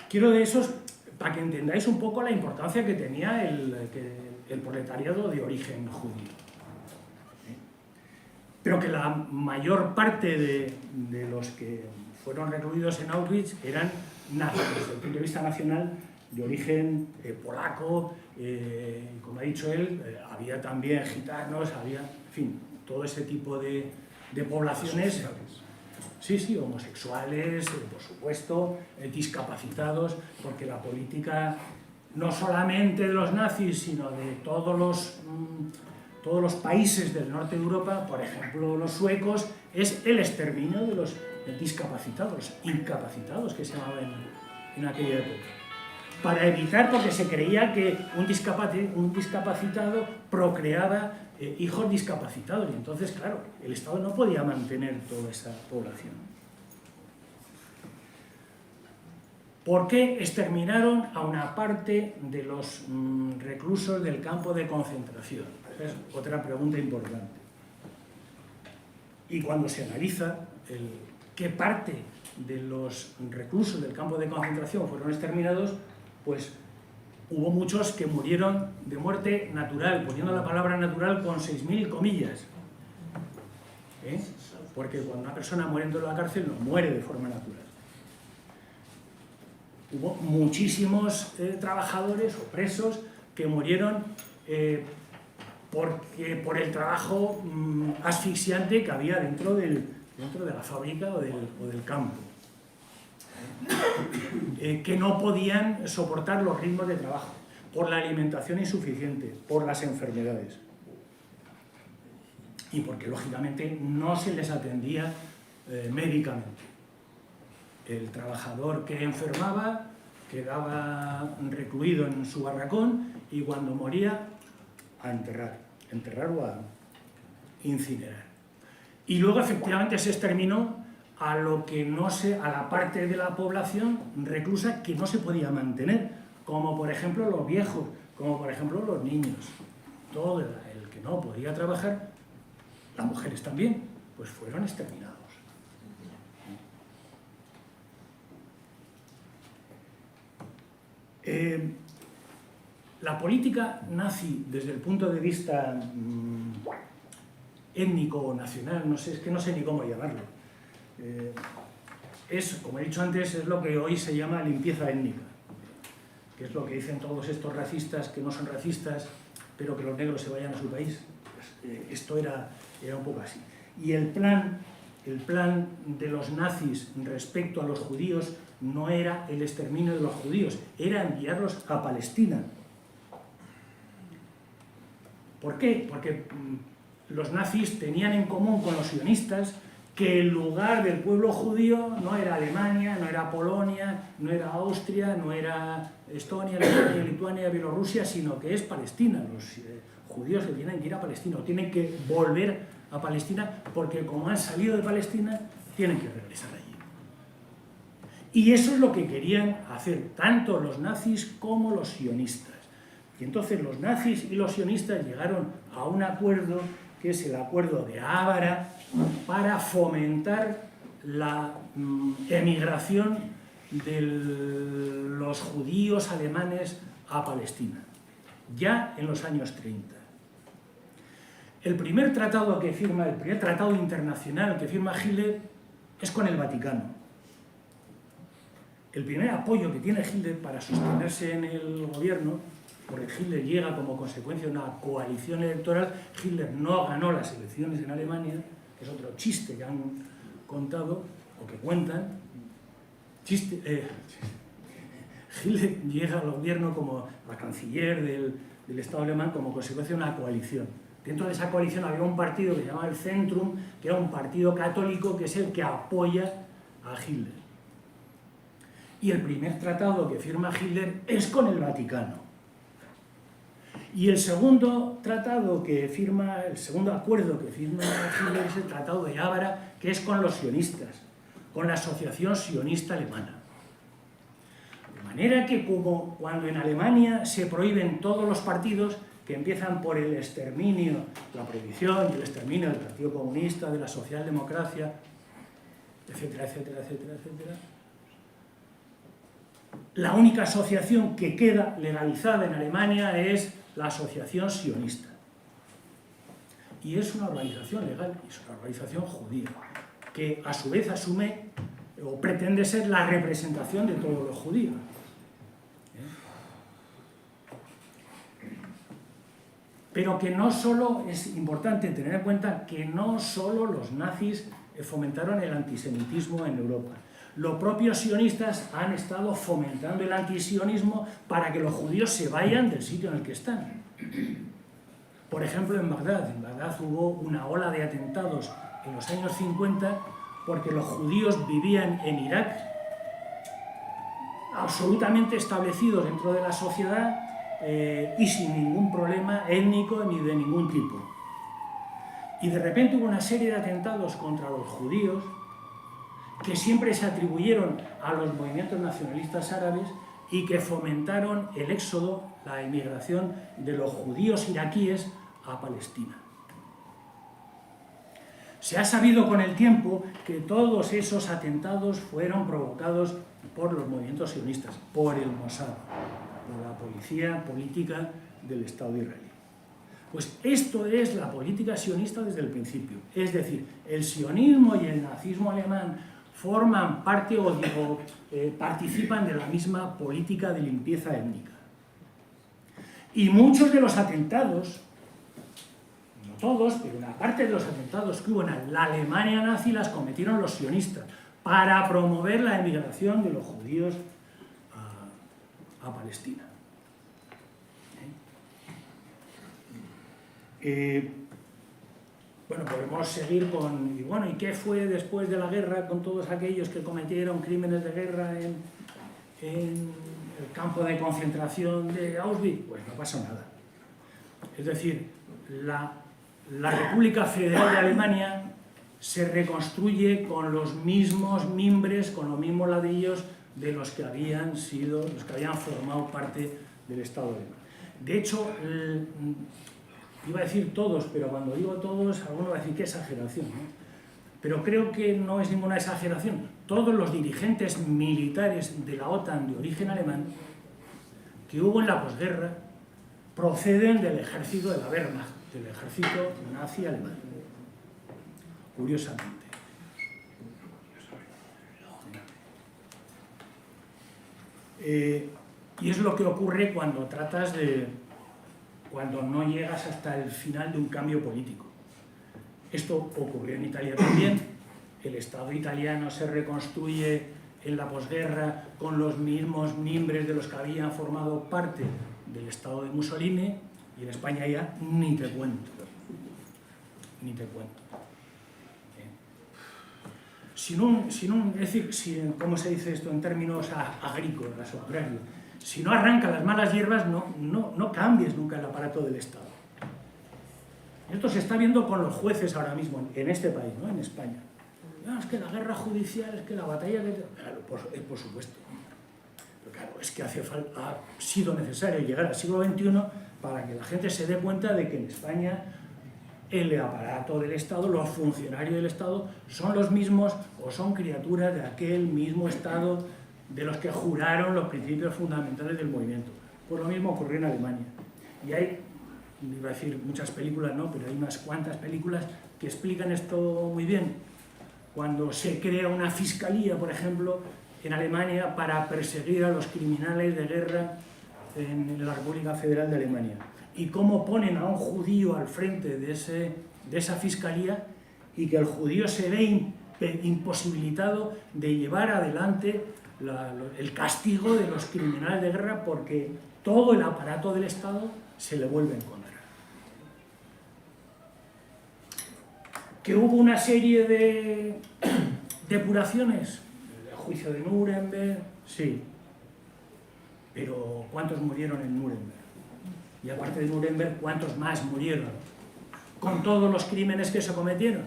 Quiero de esos, para que entendáis un poco la importancia que tenía el proletariado de origen judío. Pero que la mayor parte de los que fueron recluidos en Auschwitz eran nazis, desde el punto de vista nacional, de origen polaco, como ha dicho él, había también gitanos, había, en fin, todo ese tipo de poblaciones. Sí, homosexuales, por supuesto, discapacitados, porque la política no solamente de los nazis, sino de todos los países del norte de Europa, por ejemplo los suecos, es el exterminio de los discapacitados, incapacitados que se llamaban en aquella época. Para evitar, porque se creía que un discapacitado procreaba hijos discapacitados, y entonces, claro, el Estado no podía mantener toda esa población. ¿Por qué exterminaron a una parte de los reclusos del campo de concentración? Es otra pregunta importante. Y cuando se analiza qué parte de los reclusos del campo de concentración fueron exterminados, pues hubo muchos que murieron de muerte natural, poniendo la palabra natural con 6.000 comillas. Porque cuando una persona muere dentro de la cárcel no muere de forma natural. Hubo muchísimos trabajadores o presos que murieron por el trabajo asfixiante que había dentro de la fábrica o del campo. Que no podían soportar los ritmos de trabajo, por la alimentación insuficiente, por las enfermedades. Y porque, lógicamente, no se les atendía médicamente. El trabajador que enfermaba quedaba recluido en su barracón y cuando moría, a enterrar o a incinerar. Y luego, efectivamente, se exterminó a la parte de la población reclusa que no se podía mantener, como por ejemplo los viejos, como por ejemplo los niños. Todo el que no podía trabajar, las mujeres también, pues fueron exterminados. La política nazi, desde el punto de vista étnico o nacional, no sé, es que no sé ni cómo llamarlo, como he dicho antes, es lo que hoy se llama limpieza étnica, que es lo que dicen todos estos racistas que no son racistas, pero que los negros se vayan a su país. Pues, esto era un poco así. Y el plan de los nazis respecto a los judíos no era el exterminio de los judíos, era enviarlos a Palestina. ¿Por qué? Porque los nazis tenían en común con los sionistas que el lugar del pueblo judío no era Alemania, no era Polonia, no era Austria, no era Estonia, Lituania, Bielorrusia, sino que es Palestina. Los judíos se tienen que ir a Palestina, tienen que volver a Palestina porque como han salido de Palestina tienen que regresar allí. Y eso es lo que querían hacer tanto los nazis como los sionistas. Y entonces los nazis y los sionistas llegaron a un acuerdo que es el acuerdo de Ábara para fomentar la emigración de los judíos alemanes a Palestina, ya en los años 30. El primer tratado internacional que firma Hitler es con el Vaticano. El primer apoyo que tiene Hitler para sostenerse en el gobierno, porque Hitler llega como consecuencia de una coalición electoral, Hitler no ganó las elecciones en Alemania, que es otro chiste que han contado, o que cuentan. Hitler llega al gobierno como la canciller del Estado alemán como consecuencia de una coalición. Dentro de esa coalición había un partido que se llamaba el Zentrum, que era un partido católico que es el que apoya a Hitler. Y el primer tratado que firma Hitler es con el Vaticano. Y el segundo tratado que firma, el segundo acuerdo que firma Hitler es el Tratado de Ábara, que es con los sionistas, con la Asociación Sionista Alemana. De manera que como cuando en Alemania se prohíben todos los partidos, que empiezan por el exterminio, la prohibición y el exterminio del Partido Comunista, de la socialdemocracia, etcétera, etcétera, etcétera, etcétera, la única asociación que queda legalizada en Alemania es la Asociación Sionista. Y es una organización legal, es una organización judía, que a su vez asume o pretende ser la representación de todos los judíos. Pero que no solo, es importante tener en cuenta que no solo los nazis fomentaron el antisemitismo en Europa. Los propios sionistas han estado fomentando el antisionismo para que los judíos se vayan del sitio en el que están. Por ejemplo, en Bagdad hubo una ola de atentados en los años 50 porque los judíos vivían en Irak absolutamente establecidos dentro de la sociedad y sin ningún problema étnico ni de ningún tipo. Y de repente hubo una serie de atentados contra los judíos que siempre se atribuyeron a los movimientos nacionalistas árabes y que fomentaron el éxodo, la emigración de los judíos iraquíes a Palestina. Se ha sabido con el tiempo que todos esos atentados fueron provocados por los movimientos sionistas, por el Mossad, por la policía política del Estado de Israel. Pues esto es la política sionista desde el principio. Es decir, el sionismo y el nazismo alemán forman parte o participan de la misma política de limpieza étnica. Y muchos de los atentados, no todos, pero una parte de los atentados que hubo en la Alemania nazi las cometieron los sionistas para promover la emigración de los judíos a Palestina. Bueno, podemos seguir con... ¿Y qué fue después de la guerra con todos aquellos que cometieron crímenes de guerra en el campo de concentración de Auschwitz? Pues no pasó nada. Es decir, la República Federal de Alemania se reconstruye con los mismos mimbres, con los mismos ladrillos de los que habían formado parte del Estado alemán. De hecho, iba a decir todos, pero cuando digo todos, alguno va a decir qué exageración, ¿no? Pero creo que no es ninguna exageración. Todos los dirigentes militares de la OTAN de origen alemán que hubo en la posguerra proceden del ejército de la Wehrmacht, del ejército nazi alemán. Curiosamente. Y es lo que ocurre cuando cuando no llegas hasta el final de un cambio político. Esto ocurrió en Italia también. El Estado italiano se reconstruye en la posguerra con los mismos mimbres de los que habían formado parte del Estado de Mussolini, y en España ya ni te cuento. Ni te cuento. Es decir, ¿cómo se dice esto en términos agrícolas o agrarios? Si no arrancan las malas hierbas, no cambies nunca el aparato del Estado. Esto se está viendo con los jueces ahora mismo, en este país, ¿no? En España. No, es que la guerra judicial, es que la batalla... Claro, por supuesto. Pero claro, es que ha sido necesario llegar al siglo XXI para que la gente se dé cuenta de que en España el aparato del Estado, los funcionarios del Estado, son los mismos o son criaturas de aquel mismo Estado de los que juraron los principios fundamentales del movimiento. Pues lo mismo ocurrió en Alemania. Y hay, iba a decir muchas películas, no, pero hay unas cuantas películas que explican esto muy bien. Cuando se crea una fiscalía, por ejemplo, en Alemania para perseguir a los criminales de guerra en la República Federal de Alemania. Y cómo ponen a un judío al frente de esa fiscalía y que el judío se ve imposibilitado de llevar adelante el castigo de los criminales de guerra porque todo el aparato del Estado se le vuelve en contra. Que hubo una serie de depuraciones, el juicio de Nuremberg, sí, pero ¿cuántos murieron en Nuremberg? Y aparte de Nuremberg, ¿cuántos más murieron? Con todos los crímenes que se cometieron.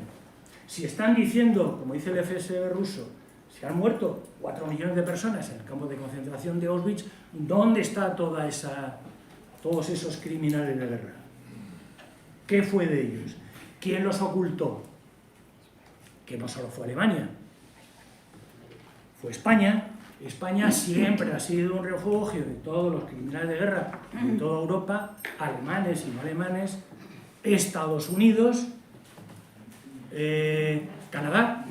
Si están diciendo, como dice el FSB ruso, se han muerto 4 millones de personas en el campo de concentración de Auschwitz, ¿dónde está todos esos criminales de guerra? ¿Qué fue de ellos? ¿Quién los ocultó? Que no solo fue Alemania, fue España. España siempre ha sido un refugio de todos los criminales de guerra de toda Europa, alemanes y no alemanes, Estados Unidos, Canadá,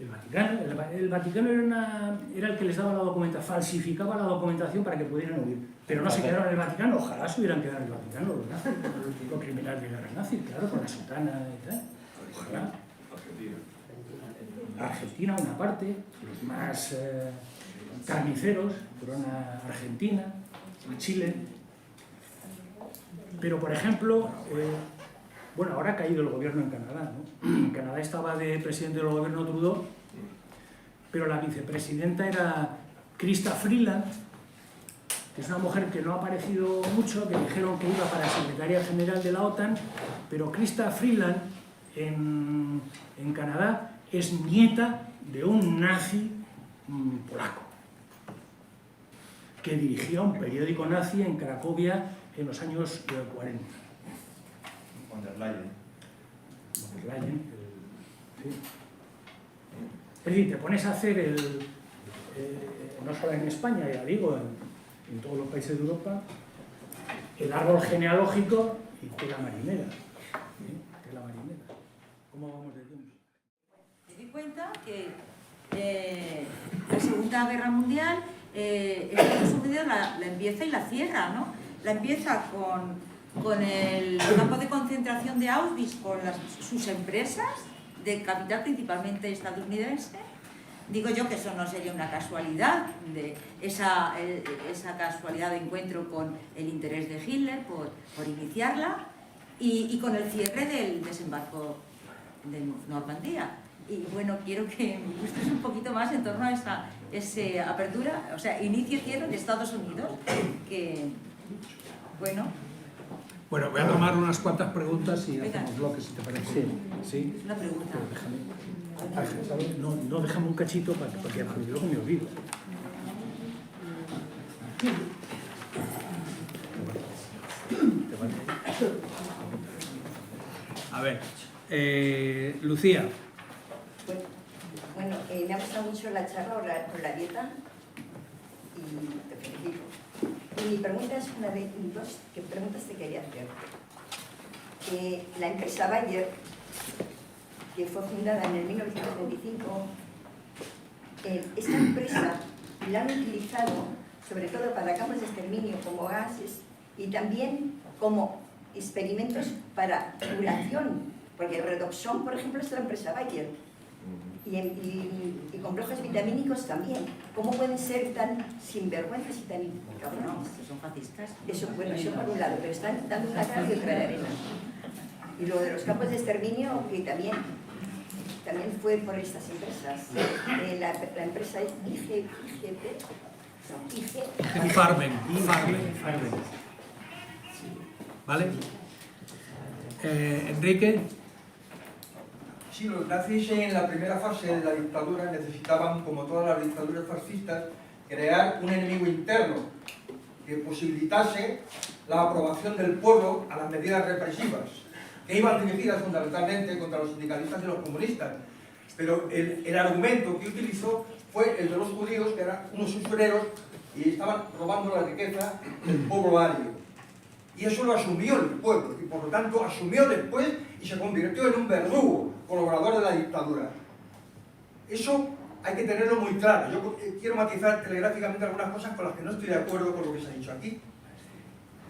el Vaticano era el que les daba la documentación, falsificaba la documentación para que pudieran huir, pero no se quedaron en el Vaticano, ojalá se hubieran quedado en el Vaticano los nazis, los criminales de guerra nazis, claro, con la sotana y tal, ojalá. Argentina una parte, los más carniceros fueron a Argentina, a Chile, pero por ejemplo, bueno, ahora ha caído el gobierno en Canadá, ¿no? En Canadá estaba de presidente del gobierno Trudeau, pero la vicepresidenta era Chrystia Freeland, que es una mujer que no ha aparecido mucho, que dijeron que iba para secretaria general de la OTAN, pero Chrystia Freeland en Canadá es nieta de un nazi polaco que dirigía un periódico nazi en Cracovia en los años 40. Von der Leyen. Sí. Es decir, te pones a hacer no solo en España, ya digo, en todos los países de Europa, el árbol genealógico y tela marinera. Tela marinera. ¿Cómo vamos de tiempo? Me di cuenta que la Segunda Guerra Mundial Estados Unidos la empieza y la cierra, ¿no? La empieza con el campo de concentración de Auschwitz, con sus empresas de capital principalmente estadounidense. Digo yo que eso no sería una casualidad, de esa casualidad de encuentro con el interés de Hitler por iniciarla y con el cierre del desembarco de Normandía. Y bueno, quiero que me gustes un poquito más en torno a esa apertura, o sea, inicio y cierre de Estados Unidos, que, bueno... Bueno, voy a tomar unas cuantas preguntas y Venga. hacemos bloques, si te parece. Sí. Una pregunta. No, déjame un cachito porque luego me olvido. A ver, Lucía. Bueno, me ha gustado mucho la charla con la dieta y te felicito. Y mi pregunta es una de dos preguntas te quería hacer. La empresa Bayer, que fue fundada en el 1925, esta empresa la han utilizado sobre todo para campos de exterminio como gases y también como experimentos para curación, porque el Redoxon, por ejemplo, es de la empresa Bayer. Y complejos vitamínicos también. ¿Cómo pueden ser tan sinvergüenzas y tan cabrones? Son fascistas. Eso, bueno, eso por un lado, pero están dando una cara y otra de arena. Y lo de los campos de exterminio, que también fue por estas empresas. La empresa es Farben. ¿Vale? Enrique. Sí, los nazis en la primera fase de la dictadura necesitaban, como todas las dictaduras fascistas, crear un enemigo interno que posibilitase la aprobación del pueblo a las medidas represivas, que iban dirigidas fundamentalmente contra los sindicalistas y los comunistas. Pero el argumento que utilizó fue el de los judíos, que eran unos usureros y estaban robando la riqueza del pueblo ario. Y eso lo asumió el pueblo, y por lo tanto asumió después y se convirtió en un verdugo, colaborador de la dictadura. Eso hay que tenerlo muy claro. Yo quiero matizar telegráficamente algunas cosas con las que no estoy de acuerdo con lo que se ha dicho aquí.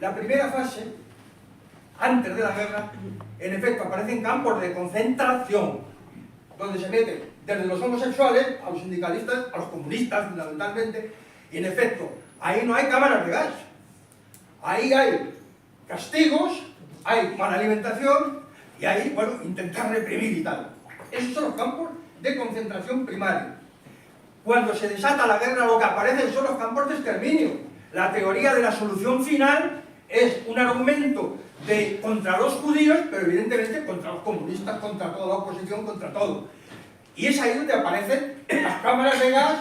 La primera fase, antes de la guerra, en efecto aparecen campos de concentración, donde se meten desde los homosexuales a los sindicalistas, a los comunistas fundamentalmente, y en efecto, ahí no hay cámaras de gas. Ahí hay castigos, hay mala alimentación y hay, bueno, intentar reprimir y tal. Esos son los campos de concentración primaria. Cuando se desata la guerra, lo que aparecen son los campos de exterminio. La teoría de la solución final es un argumento contra los judíos, pero evidentemente contra los comunistas, contra toda la oposición, contra todo. Y es ahí donde aparecen las cámaras de gas,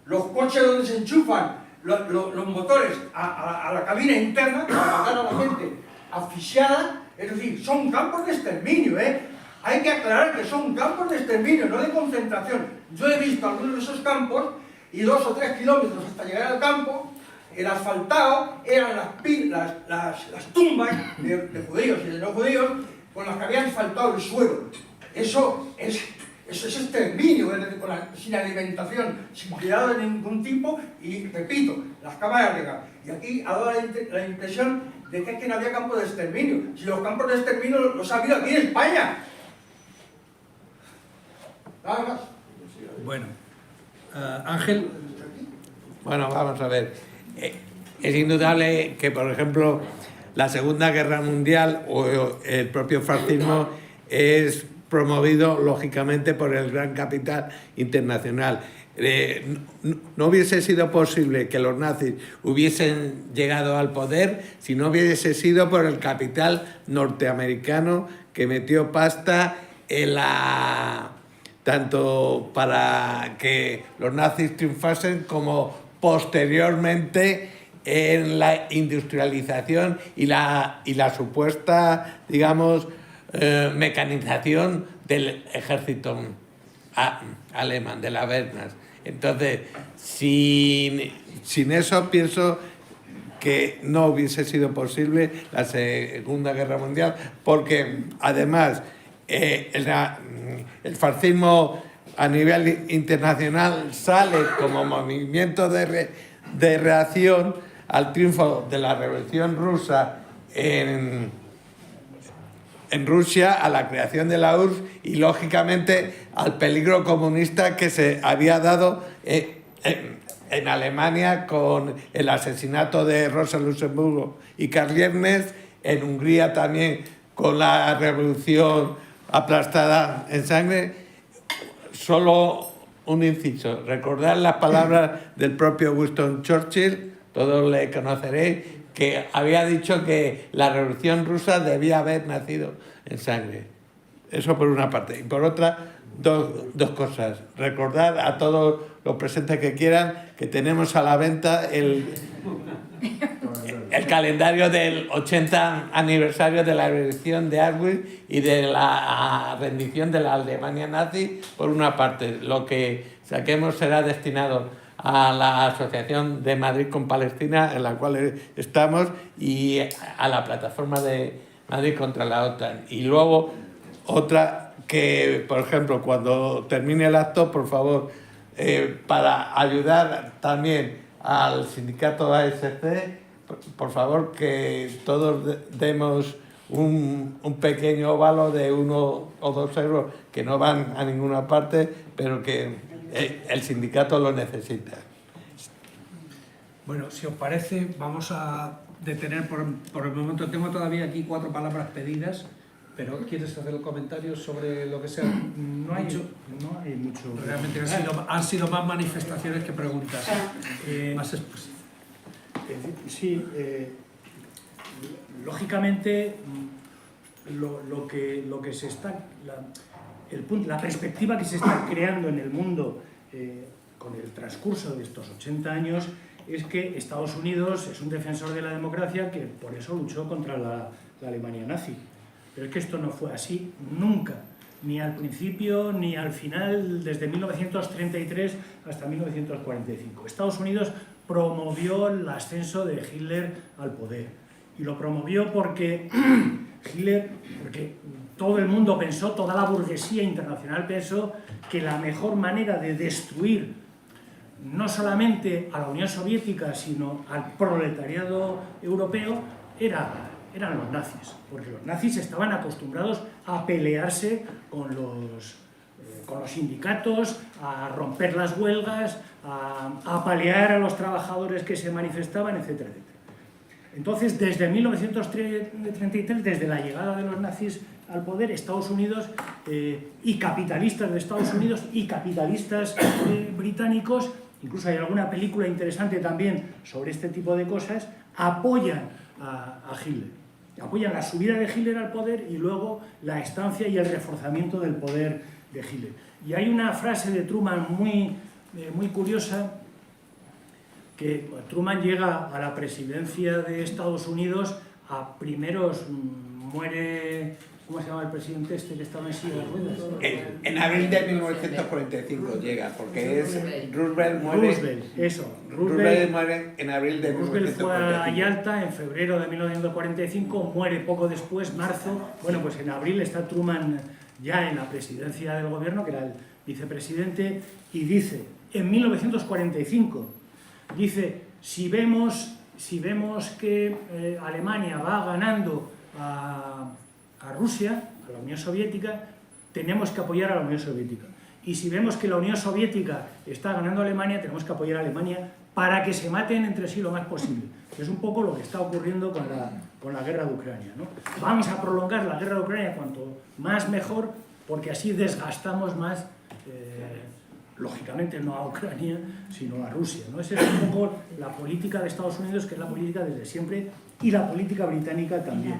los coches donde se enchufan los motores a la cabina interna para matar a la gente asfixiada. Es decir, son campos de exterminio, ¿eh? Hay que aclarar que son campos de exterminio, no de concentración. Yo he visto algunos de esos campos y 2 o 3 kilómetros hasta llegar al campo, el asfaltado eran las tumbas de judíos y de no judíos con las que habían asfaltado el suelo. Eso es exterminio, es decir, sin alimentación, sin cuidado de ningún tipo y, repito, las cámaras de gas. Y aquí ha dado la impresión de que no había campos de exterminio. Si los campos de exterminio los ha habido aquí en España. Nada más. Bueno, Ángel. Bueno, vamos a ver. Es indudable que, por ejemplo, la Segunda Guerra Mundial o el propio fascismo es promovido, lógicamente, por el gran capital internacional. No hubiese sido posible que los nazis hubiesen llegado al poder si no hubiese sido por el capital norteamericano que metió pasta en tanto para que los nazis triunfasen como posteriormente en la industrialización y la supuesta, digamos, mecanización del ejército alemán, de la Wehrmacht. Entonces, sin eso pienso que no hubiese sido posible la Segunda Guerra Mundial, porque además el fascismo a nivel internacional sale como movimiento de reacción al triunfo de la Revolución Rusa en Rusia, a la creación de la URSS y, lógicamente, al peligro comunista que se había dado en Alemania con el asesinato de Rosa Luxemburgo y Karl Liebknecht, en Hungría también con la revolución aplastada en sangre. Solo un inciso, recordar las palabras del propio Winston Churchill, todos le conoceréis, que había dicho que la revolución rusa debía haber nacido en sangre. Eso por una parte. Y por otra, dos cosas. Recordar a todos los presentes que quieran que tenemos a la venta el calendario del 80 aniversario de la rebelión de Auschwitz y de la rendición de la Alemania nazi, por una parte. Lo que saquemos será destinado a la Asociación de Madrid con Palestina, en la cual estamos, y a la plataforma de Madrid contra la OTAN. Y luego otra, que por ejemplo cuando termine el acto, por favor, para ayudar también al sindicato ASC, por favor, que todos demos un pequeño óvalo de 1 o 2 euros que no van a ninguna parte, pero que el sindicato lo necesita. Bueno, si os parece, vamos a detener por el momento. Tengo todavía aquí 4 palabras pedidas, pero ¿quieres hacer el comentario sobre lo que sea? No hay mucho. Realmente han sido más manifestaciones que preguntas. Más exposición. Sí, lógicamente lo que se está, la perspectiva que se está creando en el mundo con el transcurso de estos 80 años es que Estados Unidos es un defensor de la democracia que por eso luchó contra la Alemania nazi. Pero es que esto no fue así nunca, ni al principio ni al final, desde 1933 hasta 1945. Estados Unidos promovió el ascenso de Hitler al poder. Y lo promovió porque porque todo el mundo pensó, toda la burguesía internacional pensó que la mejor manera de destruir no solamente a la Unión Soviética, sino al proletariado europeo, eran los nazis, porque los nazis estaban acostumbrados a pelearse con los sindicatos, a romper las huelgas, a apalear a los trabajadores que se manifestaban, etcétera, etcétera. Entonces, desde 1933, desde la llegada de los nazis al poder, Estados Unidos y capitalistas de Estados Unidos y capitalistas británicos, incluso hay alguna película interesante también sobre este tipo de cosas, apoyan a Hitler. Apoyan la subida de Hitler al poder y luego la estancia y el reforzamiento del poder de Hitler. Y hay una frase de Truman muy curiosa, que Truman llega a la presidencia de Estados Unidos a primeros, muere, ¿cómo se llama el presidente este que estaba en silla de ruedas? En abril de 1945 llega, porque es Roosevelt muere. Roosevelt muere en abril de 1945. Roosevelt fue a Yalta en febrero de 1945, muere poco después, marzo. Bueno, pues en abril está Truman ya en la presidencia del gobierno, que era el vicepresidente, y dice, en 1945, dice, si vemos que Alemania va ganando a Rusia, a la Unión Soviética, tenemos que apoyar a la Unión Soviética. Y si vemos que la Unión Soviética está ganando a Alemania, tenemos que apoyar a Alemania para que se maten entre sí lo más posible. Es un poco lo que está ocurriendo con la guerra de Ucrania, ¿no? Vamos a prolongar la guerra de Ucrania cuanto más mejor, porque así desgastamos más, lógicamente no a Ucrania, sino a Rusia, ¿no? Esa es un poco la política de Estados Unidos, que es la política desde siempre, y la política británica también.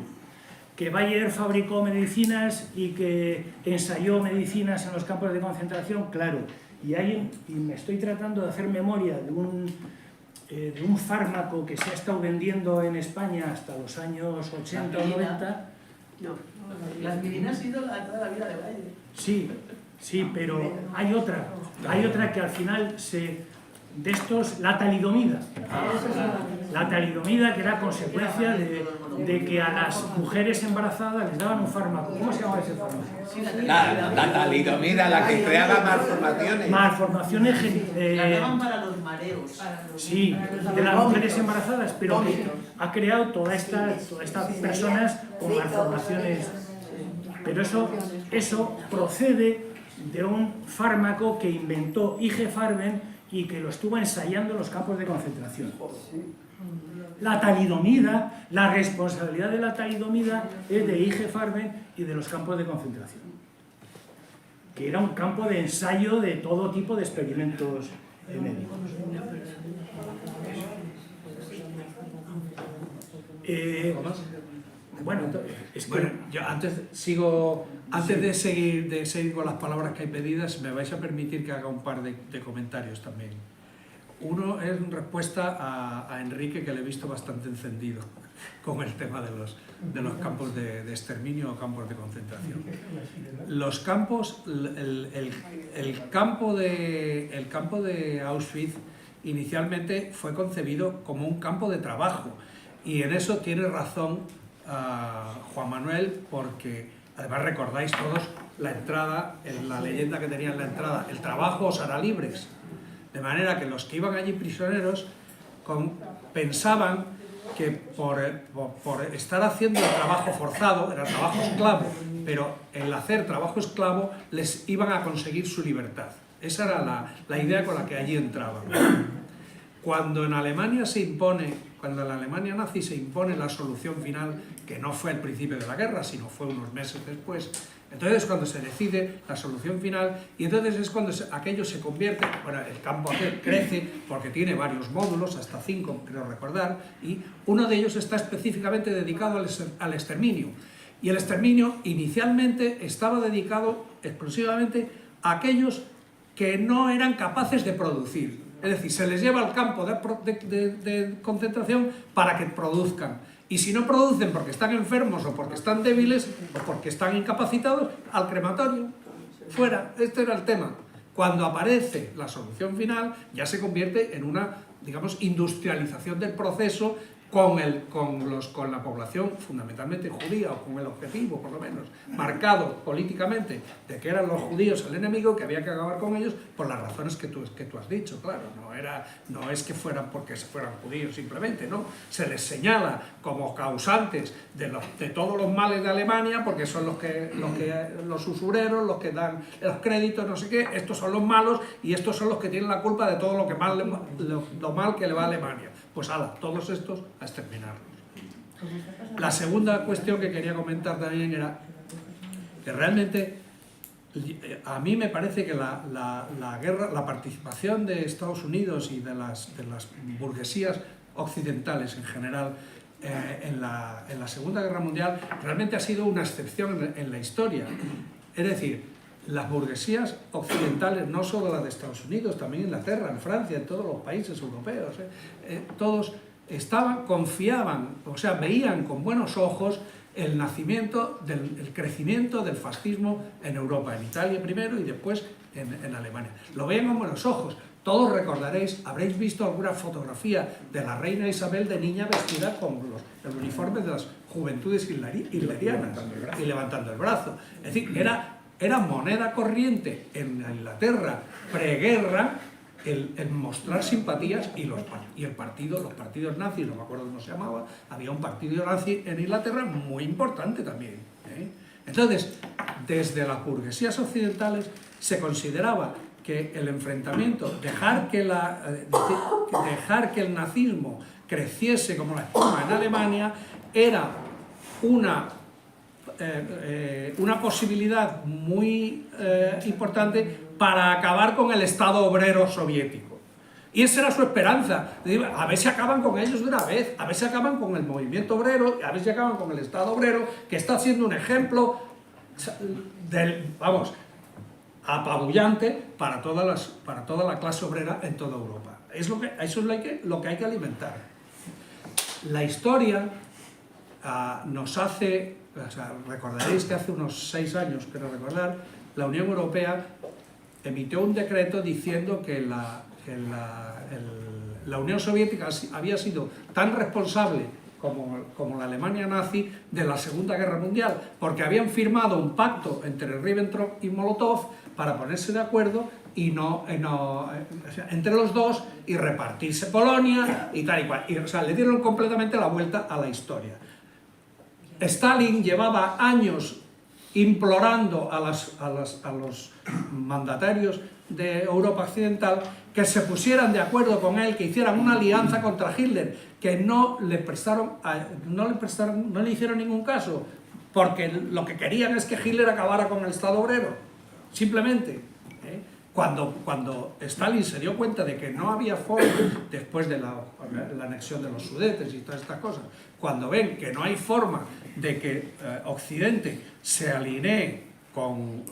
Que Bayer fabricó medicinas y que ensayó medicinas en los campos de concentración, claro. Y me estoy tratando de hacer memoria de un fármaco que se ha estado vendiendo en España hasta los años 80 o 90. No, la aspirina ha sido toda la vida de Bayer. Sí, pero hay otra que al final de estos, la talidomida. La talidomida, que era consecuencia de que a las mujeres embarazadas les daban un fármaco. ¿Cómo se llama ese fármaco? La talidomida, la que creaba malformaciones. Malformaciones La daban para los mareos. Sí, de las mujeres embarazadas, pero que ha creado todas estas personas con malformaciones. Pero eso procede de un fármaco que inventó I.G. Farben y que lo estuvo ensayando en los campos de concentración. La talidomida, la responsabilidad de la talidomida es de I.G. Farben y de los campos de concentración, que era un campo de ensayo de todo tipo de experimentos médicos. Bueno, es que... Bueno, yo antes de seguir con las palabras que hay pedidas, me vais a permitir que haga un par de comentarios también. Uno es en respuesta a Enrique, que le he visto bastante encendido con el tema de los campos de exterminio o campos de concentración. Los campos, el campo de Auschwitz inicialmente fue concebido como un campo de trabajo, y en eso tiene razón Juan Manuel, porque además recordáis todos la entrada, la leyenda que tenía en la entrada: el trabajo os hará libres. De manera que los que iban allí prisioneros pensaban que por estar haciendo el trabajo forzado, era trabajo esclavo, pero el hacer trabajo esclavo les iban a conseguir su libertad. Esa era la idea con la que allí entraban. Cuando en la Alemania nazi se impone la solución final, que no fue al principio de la guerra, sino fue unos meses después, entonces es cuando se decide la solución final, y entonces es cuando aquello se convierte, bueno, el campo crece porque tiene varios módulos, hasta 5 creo recordar, y uno de ellos está específicamente dedicado al exterminio. Y el exterminio inicialmente estaba dedicado exclusivamente a aquellos que no eran capaces de producir. Es decir, se les lleva al campo de concentración para que produzcan. Y si no producen porque están enfermos o porque están débiles o porque están incapacitados, al crematorio. Fuera. Este era el tema. Cuando aparece la solución final, ya se convierte en una, digamos, industrialización del proceso con la población fundamentalmente judía, o con el objetivo, por lo menos, marcado políticamente de que eran los judíos el enemigo, que había que acabar con ellos por las razones que tú has dicho, claro. No es que fueran porque fueran judíos simplemente, ¿no? Se les señala como causantes de todos los males de Alemania, porque son los usureros, los que dan los créditos, no sé qué, estos son los malos y estos son los que tienen la culpa de todo lo mal que le va a Alemania. Pues ala, todos estos a exterminarlos. La segunda cuestión que quería comentar también era que realmente a mí me parece que la participación de Estados Unidos y de las burguesías occidentales en general en la Segunda Guerra Mundial realmente ha sido una excepción en la historia. Es decir, las burguesías occidentales, no solo las de Estados Unidos, también Inglaterra, en Francia, en todos los países europeos, todos confiaban, o sea, veían con buenos ojos el nacimiento, el crecimiento del fascismo en Europa, en Italia primero y después en Alemania. Lo veían con buenos ojos. Todos recordaréis, habréis visto alguna fotografía de la reina Isabel de niña vestida con el uniforme de las juventudes hitlerianas y levantando el brazo. Es decir, era moneda corriente en Inglaterra preguerra el mostrar simpatías y los partidos nazis, no me acuerdo cómo se llamaba, había un partido nazi en Inglaterra muy importante también. Entonces, desde las burguesías occidentales se consideraba que el enfrentamiento, dejar que el nazismo creciese como la espuma en Alemania, era una posibilidad muy importante para acabar con el Estado obrero soviético. Y esa era su esperanza. A ver si acaban con ellos de una vez, a ver si acaban con el movimiento obrero, a ver si acaban con el Estado obrero, que está siendo un ejemplo apabullante para toda la clase obrera en toda Europa. Eso es lo que hay que alimentar. La historia nos hace, recordaréis que hace unos 6 años, quiero recordar, la Unión Europea emitió un decreto diciendo que la Unión Soviética había sido tan responsable como la Alemania nazi de la Segunda Guerra Mundial, porque habían firmado un pacto entre Ribbentrop y Molotov para ponerse de acuerdo y entre los dos y repartirse Polonia y tal y cual. Le dieron completamente la vuelta a la historia. Stalin llevaba años implorando a los mandatarios de Europa Occidental que se pusieran de acuerdo con él, que hicieran una alianza contra Hitler, que no le hicieron ningún caso, porque lo que querían es que Hitler acabara con el Estado obrero, simplemente. Cuando Stalin se dio cuenta de que no había forma, después de la anexión de los Sudetes y todas estas cosas, cuando ven que no hay forma de que Occidente se alíe con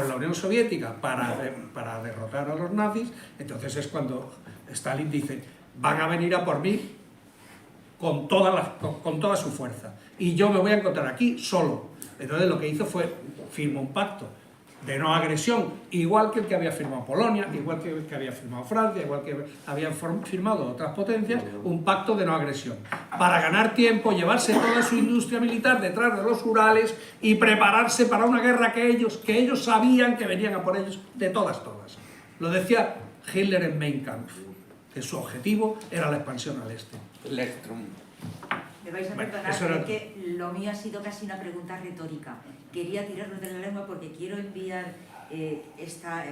la Unión Soviética para derrotar a los nazis, entonces es cuando Stalin dice: van a venir a por mí con toda su fuerza y yo me voy a encontrar aquí solo. Entonces lo que hizo fue firmó un pacto de no agresión, igual que el que había firmado Polonia, igual que el que había firmado Francia, igual que habían firmado otras potencias, un pacto de no agresión, para ganar tiempo, llevarse toda su industria militar detrás de los Urales y prepararse para una guerra que ellos sabían que venían a por ellos de todas. Lo decía Hitler en Mein Kampf, que su objetivo era la expansión al este. Me vais a perdonar, que lo mío ha sido casi una pregunta retórica. Quería tirarlos de la lengua porque quiero enviar esta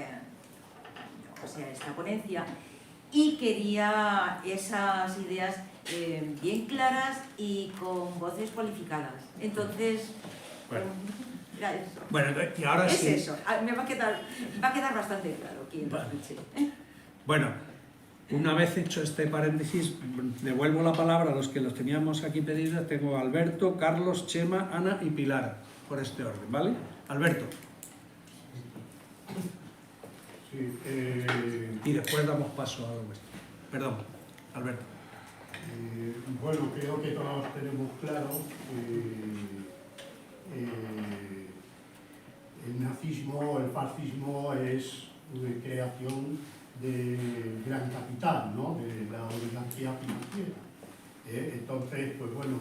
ponencia y quería esas ideas bien claras y con voces cualificadas. Entonces, era eso. Bueno, y ahora sí. Es eso, va a quedar bastante claro quien lo escuche. Bueno, Una vez hecho este paréntesis, devuelvo la palabra a los que los teníamos aquí pedidos. Tengo a Alberto, Carlos, Chema, Ana y Pilar, por este orden, ¿vale? Alberto. Sí, Y después damos paso a lo vuestro. Perdón, Alberto. bueno, creo que todos tenemos claro el nazismo, el fascismo es una creación del gran capital, ¿no? De la oligarquía financiera. Entonces, pues bueno,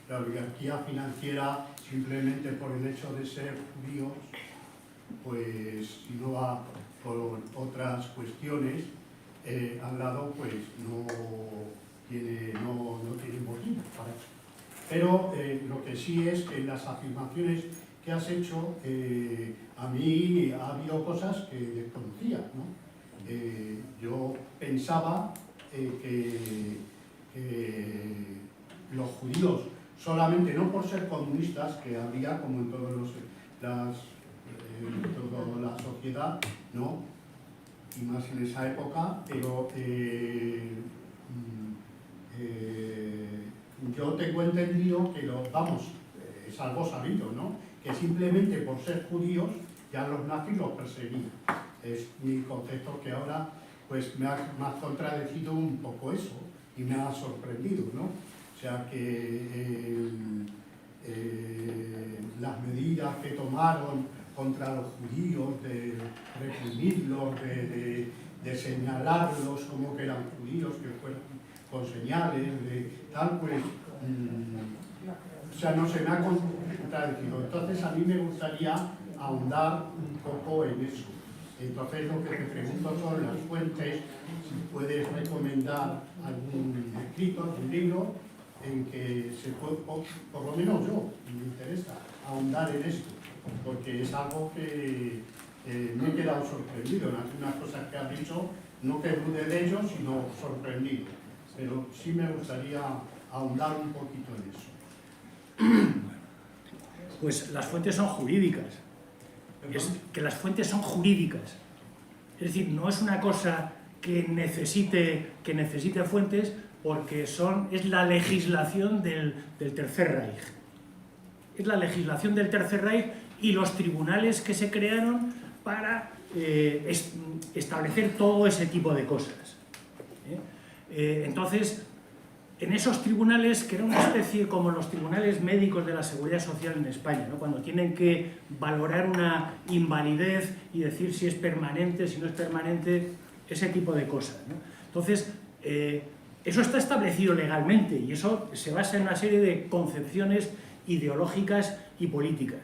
la oligarquía financiera, simplemente por el hecho de ser judíos, pues si no va por otras cuestiones, al lado pues no tiene motivo para eso. Pero lo que sí es que las afirmaciones que has hecho, a mí ha habido cosas que desconocía, ¿no? Yo pensaba que los judíos, solamente no por ser comunistas, que había como en toda la sociedad, ¿no? Y más en esa época, pero yo tengo entendido que es algo sabido, ¿no? Que simplemente por ser judíos ya los nazis los perseguían. Es mi concepto, que ahora pues me ha contradecido un poco eso y me ha sorprendido, ¿no? O sea que las medidas que tomaron contra los judíos, de reprimirlos, de señalarlos como que eran judíos, que fueran con señales, de tal, pues, o sea, no se me ha contradecido. Entonces a mí me gustaría ahondar un poco en eso. Entonces lo que te pregunto son las fuentes, si puedes recomendar algún escrito, algún libro, en que se puede, por lo menos yo, me interesa ahondar en esto, porque es algo que me he quedado sorprendido en algunas cosas que has dicho, no que dude de ello, sino sorprendido. Pero sí me gustaría ahondar un poquito en eso. Pues las fuentes son jurídicas. Es que las fuentes son jurídicas. Es decir, no es una cosa que necesite fuentes, porque es la legislación del Tercer Reich. Es la legislación del Tercer Reich y los tribunales que se crearon para establecer todo ese tipo de cosas. Entonces, en esos tribunales, que era una especie como los tribunales médicos de la Seguridad Social en España, ¿no? Cuando tienen que valorar una invalidez y decir si es permanente, si no es permanente, ese tipo de cosas, ¿no? Entonces, eso está establecido legalmente y eso se basa en una serie de concepciones ideológicas y políticas,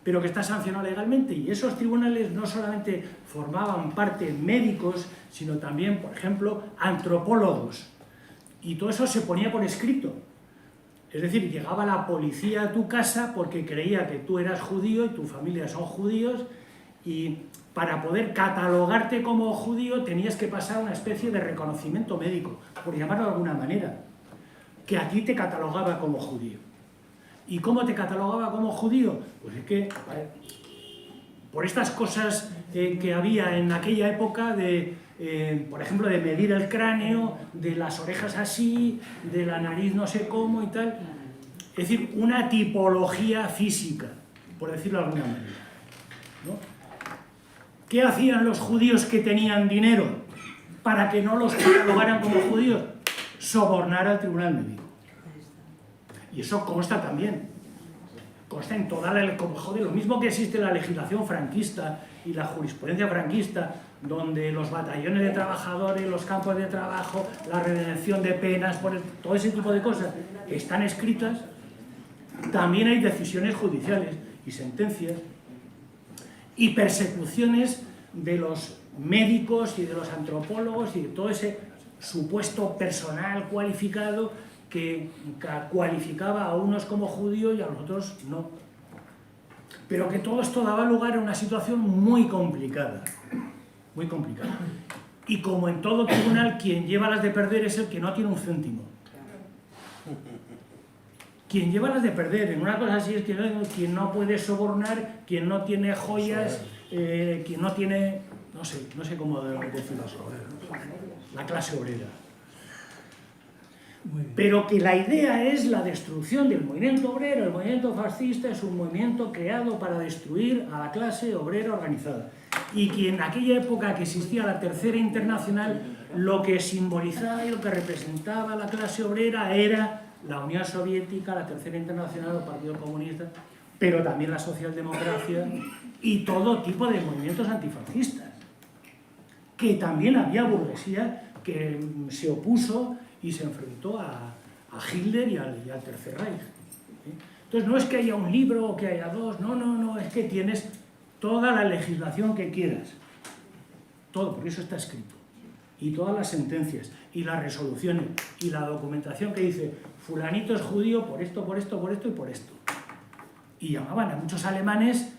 pero que está sancionado legalmente, y esos tribunales no solamente formaban parte médicos, sino también, por ejemplo, antropólogos, y todo eso se ponía por escrito. Es decir, llegaba la policía a tu casa porque creía que tú eras judío y tu familia son judíos, y para poder catalogarte como judío tenías que pasar una especie de reconocimiento médico, por llamarlo de alguna manera, que a ti te catalogaba como judío. ¿Y cómo te catalogaba como judío? Pues es que, por estas cosas que había en aquella época de, por ejemplo, de medir el cráneo, de las orejas así, de la nariz no sé cómo y tal. Es decir, una tipología física, por decirlo de alguna manera, ¿no? ¿Qué hacían los judíos que tenían dinero para que no los catalogaran como judíos? Sobornar al tribunal médico. Y eso consta también. Consta en toda la... Joder, lo mismo que existe en la legislación franquista y la jurisprudencia franquista, donde los batallones de trabajadores, los campos de trabajo, la redención de penas, todo ese tipo de cosas están escritas. También hay decisiones judiciales y sentencias y persecuciones de los médicos y de los antropólogos y de todo ese supuesto personal cualificado que cualificaba a unos como judíos y a los otros no. Pero que todo esto daba lugar a una situación muy complicada. Muy complicada. Y como en todo tribunal, quien lleva las de perder es el que no tiene un céntimo. Quien lleva las de perder en una cosa así es quien no puede sobornar, quien no tiene joyas, quien no tiene no sé cómo decirlo, la clase obrera. Muy bien. Pero que la idea es la destrucción del movimiento obrero. El movimiento fascista es un movimiento creado para destruir a la clase obrera organizada. Y que en aquella época que existía la Tercera Internacional, lo que simbolizaba y lo que representaba a la clase obrera era la Unión Soviética, la Tercera Internacional, el Partido Comunista, pero también la socialdemocracia y todo tipo de movimientos antifascistas. Que también había burguesía que se opuso y se enfrentó a Hitler y al Tercer Reich. Entonces no es que haya un libro o que haya dos, no, es que tienes toda la legislación que quieras, todo, porque eso está escrito, y todas las sentencias, y las resoluciones, y la documentación que dice, fulanito es judío por esto, por esto, por esto y por esto. Y llamaban a muchos alemanes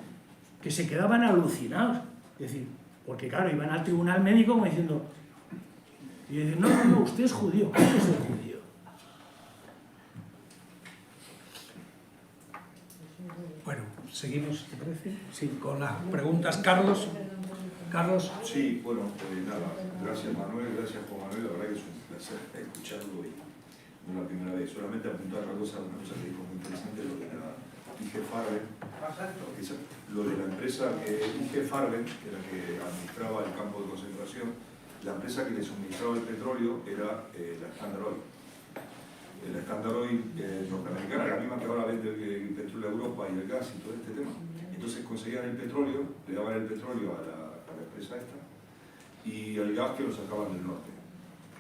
que se quedaban alucinados, es decir, porque claro, iban al tribunal médico como diciendo, y dicen, no, usted es judío, ¿cómo es el judío? Bueno, seguimos, ¿te parece? Sí. Con las preguntas. Carlos. Carlos. Sí, bueno, nada, gracias Manuel, gracias Juan Manuel, la verdad que es un placer escucharlo y no es la primera vez, solamente apuntar una cosa que dijo muy interesante, lo de la IG Farben, lo de la empresa IG Farben, que era la que administraba el campo de concentración, la empresa que le suministraba el petróleo era la Standard Oil. La Standard Oil norteamericana, la misma que ahora vende el petróleo a Europa y el gas y todo este tema. Entonces conseguían el petróleo, le daban el petróleo a la empresa esta y el gas que lo sacaban del norte.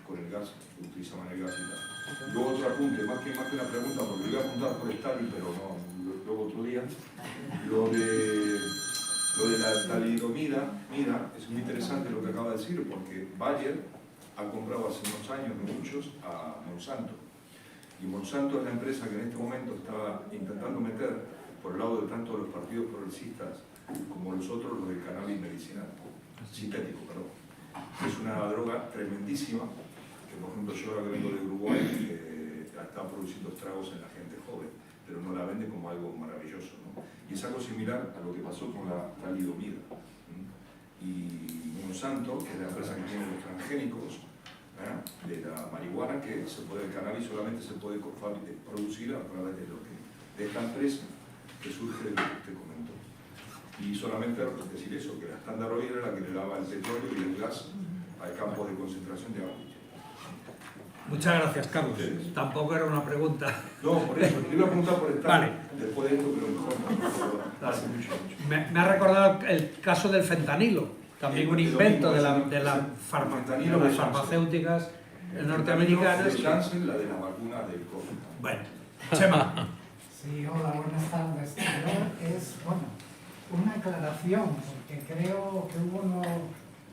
Con el gas, utilizaban el gas y tal. Luego otro apunte, más que una pregunta, porque lo iba a apuntar por Stalin, pero no, luego otro día. Lo de la talidomida, mira, es muy interesante lo que acaba de decir, porque Bayer ha comprado hace unos años, no muchos, a Monsanto. Y Monsanto es la empresa que en este momento está intentando meter por el lado de tanto los partidos progresistas como los otros, los del cannabis medicinal, sintético, perdón. Es una droga tremendísima, que por ejemplo yo ahora que vengo de Uruguay, está produciendo estragos en la gente joven, pero no la vende como algo maravilloso, ¿no? Y es algo similar a lo que pasó con la talidomida. Y Monsanto, que es la empresa que tiene los transgénicos, de la marihuana, que se puede, el cannabis solamente se puede producir a través de esta empresa que surge de lo que usted comentó. Y solamente decir eso, que la Standard Oil era la que le daba el petróleo y el gas al campo de concentración de Auschwitz. Muchas gracias, Carlos. Tampoco era una pregunta. No, por eso, te iba a preguntar por Stalin, Vale. después de esto, pero mejor no. Hace mucho. Me ha recordado el caso del fentanilo, también un invento de las farmacéuticas norteamericanas. De Janssen, la de la vacuna del COVID. Bueno, Chema. Sí, hola, buenas tardes. Yo es, bueno, una aclaración, porque creo que hubo no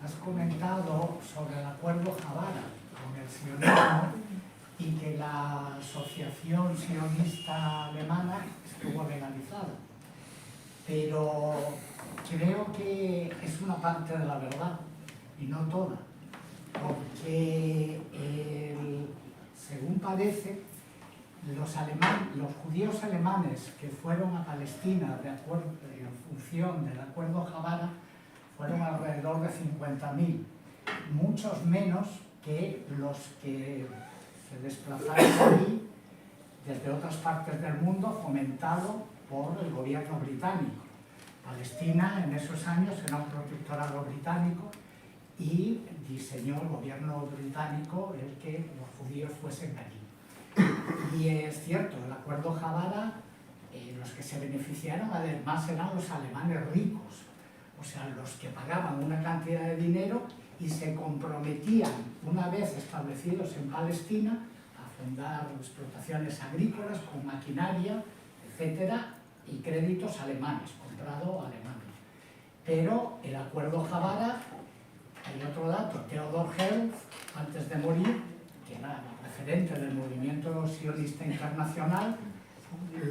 has comentado sobre el acuerdo Javara con el sionismo y que la asociación sionista alemana estuvo legalizada. Pero creo que es una parte de la verdad y no toda, porque según parece, los judíos alemanes que fueron a Palestina en función del acuerdo Javara fueron alrededor de 50.000, muchos menos que los que se desplazaron allí desde otras partes del mundo, fomentado por el gobierno británico. Palestina en esos años era un protectorado británico y diseñó el gobierno británico el que los judíos fuesen allí. Y es cierto, el acuerdo Javara, los que se beneficiaron además eran los alemanes ricos, o sea, los que pagaban una cantidad de dinero y se comprometían, una vez establecidos en Palestina, a fundar explotaciones agrícolas con maquinaria, etcétera, y créditos alemanes, comprado alemán. Pero el acuerdo Javara, hay otro dato, Theodor Herzl, antes de morir, que era referente del movimiento sionista internacional,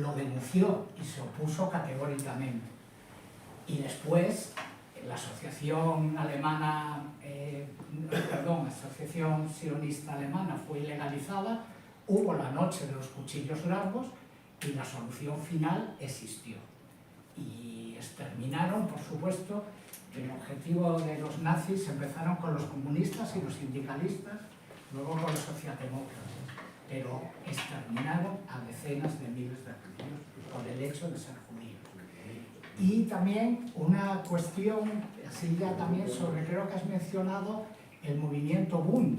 lo denunció y se opuso categóricamente. Y después la asociación alemana, asociación sionista alemana fue ilegalizada, hubo la noche de los cuchillos largos y la solución final existió. Y exterminaron, por supuesto, el objetivo de los nazis empezaron con los comunistas y los sindicalistas, luego con los socialdemócratas, pero exterminaron a decenas de miles de judíos por el hecho de ser judíos. Y también una cuestión, así ya también sobre, creo que has mencionado, el movimiento Bund,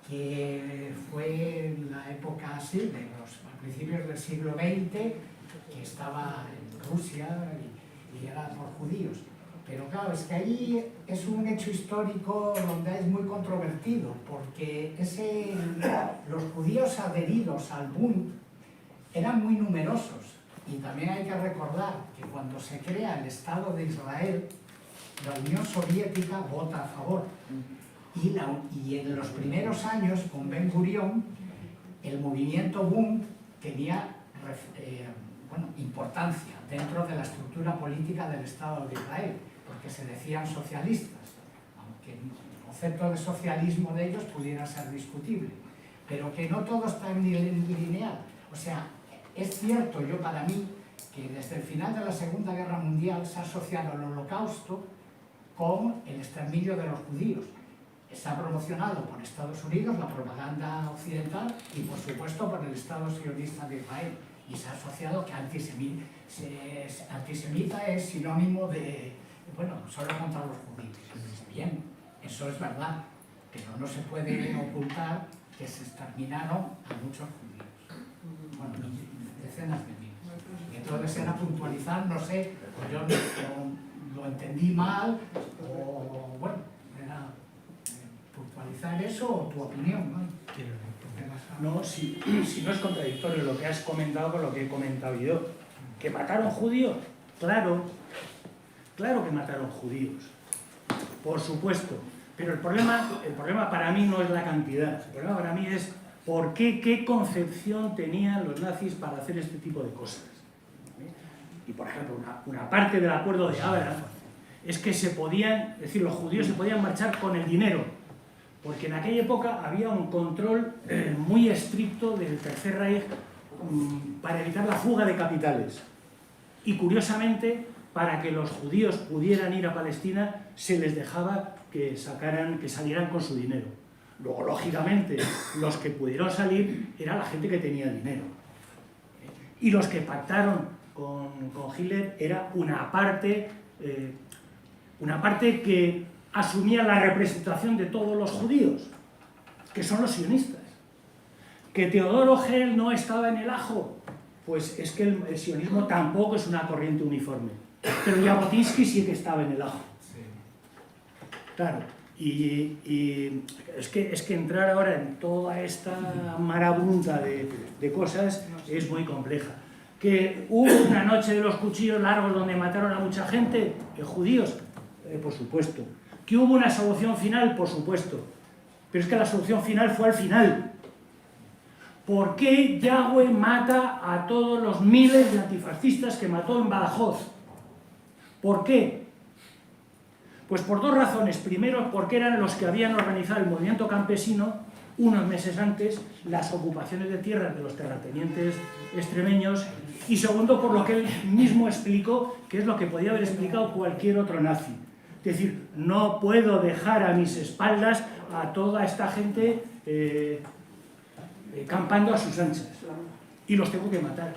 que fue en la época así, a principios del siglo XX, que estaba en Rusia y era por judíos. Pero claro, es que ahí es un hecho histórico donde es muy controvertido, porque los judíos adheridos al Bund eran muy numerosos. Y también hay que recordar que cuando se crea el Estado de Israel, la Unión Soviética vota a favor. Y en los primeros años, con Ben Gurión, el movimiento Bund tenía importancia dentro de la estructura política del Estado de Israel, porque se decían socialistas, aunque el concepto de socialismo de ellos pudiera ser discutible, pero que no todo está en lineal. O sea, es cierto, para mí, que desde el final de la Segunda Guerra Mundial se ha asociado el Holocausto con el exterminio de los judíos. Está promocionado por Estados Unidos, la propaganda occidental, y por supuesto por el Estado sionista de Israel. Y se ha asociado que antisemita es sinónimo de, solo contra los judíos. Bien, eso es verdad, pero no se puede ocultar que se exterminaron a muchos judíos. Decenas de miles. Entonces era puntualizar, no sé, yo lo entendí mal, o era puntualizar eso o tu opinión, ¿no? No, si no es contradictorio lo que has comentado con lo que he comentado yo. ¿Que mataron judíos? Claro que mataron judíos, por supuesto. Pero el problema para mí no es la cantidad, el problema para mí es qué concepción tenían los nazis para hacer este tipo de cosas. Y por ejemplo, una parte del acuerdo de Abraham es que los judíos se podían marchar con el dinero, porque en aquella época había un control muy estricto del Tercer Reich para evitar la fuga de capitales. Y curiosamente, para que los judíos pudieran ir a Palestina, se les dejaba que salieran con su dinero. Luego, lógicamente, los que pudieron salir era la gente que tenía dinero. Y los que pactaron con Hitler era una parte que asumía la representación de todos los judíos, que son los sionistas. Que Teodoro Herzl no estaba en el ajo, pues es que el sionismo tampoco es una corriente uniforme. Pero Jabotinsky sí que estaba en el ajo. Claro, y es que entrar ahora en toda esta marabunta de cosas es muy compleja. Que hubo una noche de los cuchillos largos donde mataron a mucha gente, judíos, por supuesto. Que hubo una solución final, por supuesto. Pero es que la solución final fue al final. ¿Por qué Yahweh mata a todos los miles de antifascistas que mató en Badajoz? ¿Por qué? Pues por dos razones. Primero, porque eran los que habían organizado el movimiento campesino unos meses antes, las ocupaciones de tierras de los terratenientes extremeños, y segundo, por lo que él mismo explicó, que es lo que podía haber explicado cualquier otro nazi. Es decir, no puedo dejar a mis espaldas a toda esta gente campando a sus anchas, y los tengo que matar.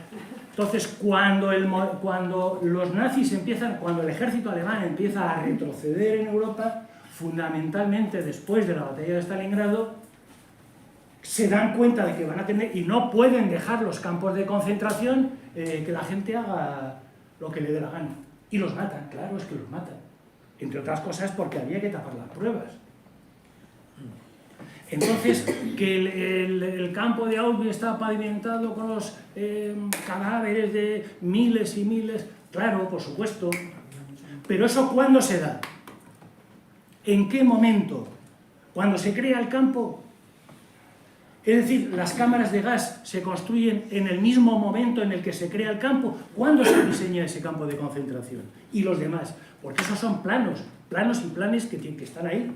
Entonces, cuando los nazis cuando el ejército alemán empieza a retroceder en Europa, fundamentalmente después de la batalla de Stalingrado, se dan cuenta de que van a tener, y no pueden dejar los campos de concentración, que la gente haga lo que le dé la gana. Y los matan, claro, es que los matan. Entre otras cosas porque había que tapar las pruebas. Entonces, que el campo de Auschwitz está pavimentado con los cadáveres de miles y miles, claro, por supuesto. Pero ¿eso cuándo se da? ¿En qué momento? ¿Cuando se crea el campo? Es decir, las cámaras de gas se construyen en el mismo momento en el que se crea el campo. ¿Cuándo se diseña ese campo de concentración? Y los demás. Porque esos son planos y planes que están ahí,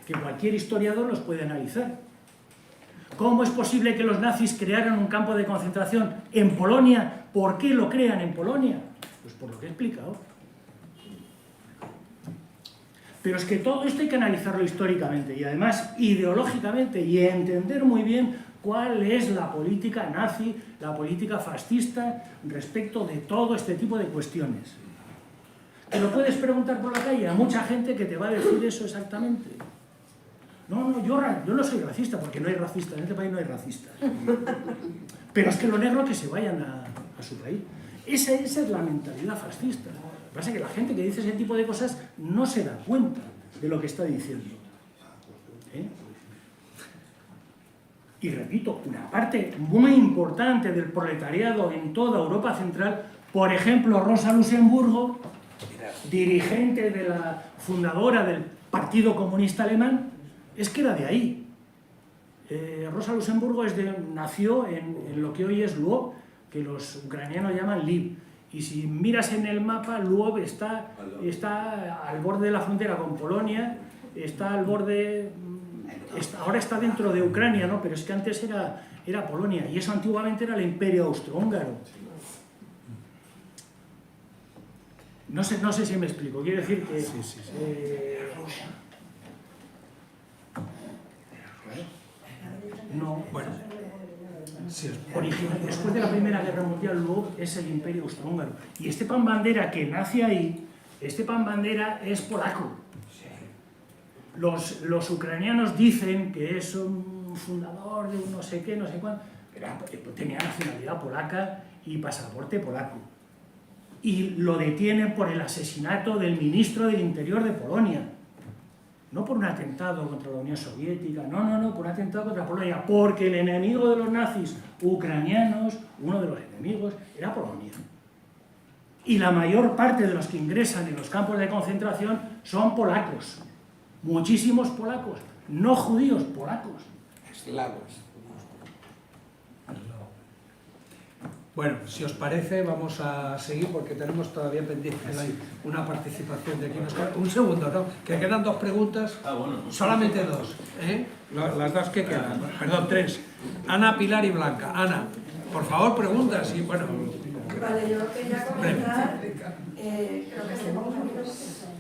que cualquier historiador los puede analizar. ¿Cómo es posible que los nazis crearan un campo de concentración en Polonia? ¿Por qué lo crean en Polonia? Pues por lo que he explicado. Pero es que todo esto hay que analizarlo históricamente y además ideológicamente y entender muy bien cuál es la política nazi, la política fascista respecto de todo este tipo de cuestiones. Te lo puedes preguntar por la calle a mucha gente que te va a decir eso exactamente. No, yo no soy racista, porque no hay racistas, en este país no hay racistas. Pero es que los negros que se vayan a su país. Esa es la mentalidad fascista. Lo que pasa es que la gente que dice ese tipo de cosas no se da cuenta de lo que está diciendo. Y repito, una parte muy importante del proletariado en toda Europa Central, por ejemplo, Rosa Luxemburgo, dirigente de la fundadora del Partido Comunista Alemán, es que era de ahí. Rosa Luxemburgo nació en lo que hoy es Lwów, que los ucranianos llaman Lviv. Y si miras en el mapa, Lwów está al borde de la frontera con Polonia, está al borde... ahora está dentro de Ucrania, ¿no? Pero es que antes era Polonia, y eso antiguamente era el Imperio Austrohúngaro. No sé si me explico, quiero decir que... no, bueno, después de la Primera Guerra Mundial, Lwów es el Imperio Austrohúngaro. Y Stepan Bandera, que nace ahí, Stepan Bandera es polaco. Los ucranianos dicen que es un fundador de un no sé qué, no sé cuánto, pero tenía nacionalidad polaca y pasaporte polaco. Y lo detienen por el asesinato del ministro del Interior de Polonia. No por un atentado contra la Unión Soviética, no, por un atentado contra Polonia, porque el enemigo de los nazis ucranianos, uno de los enemigos, era Polonia. Y la mayor parte de los que ingresan en los campos de concentración son polacos. Muchísimos polacos, no judíos, polacos. Eslavos. Bueno, si os parece, vamos a seguir porque tenemos todavía pendiente una participación de aquí. Un segundo, ¿no? Que quedan dos preguntas, solamente dos, ¿eh? Las dos que quedan, perdón, tres. Ana, Pilar y Blanca. Ana, por favor, preguntas. Y bueno, vale, yo quería comentar, creo que estamos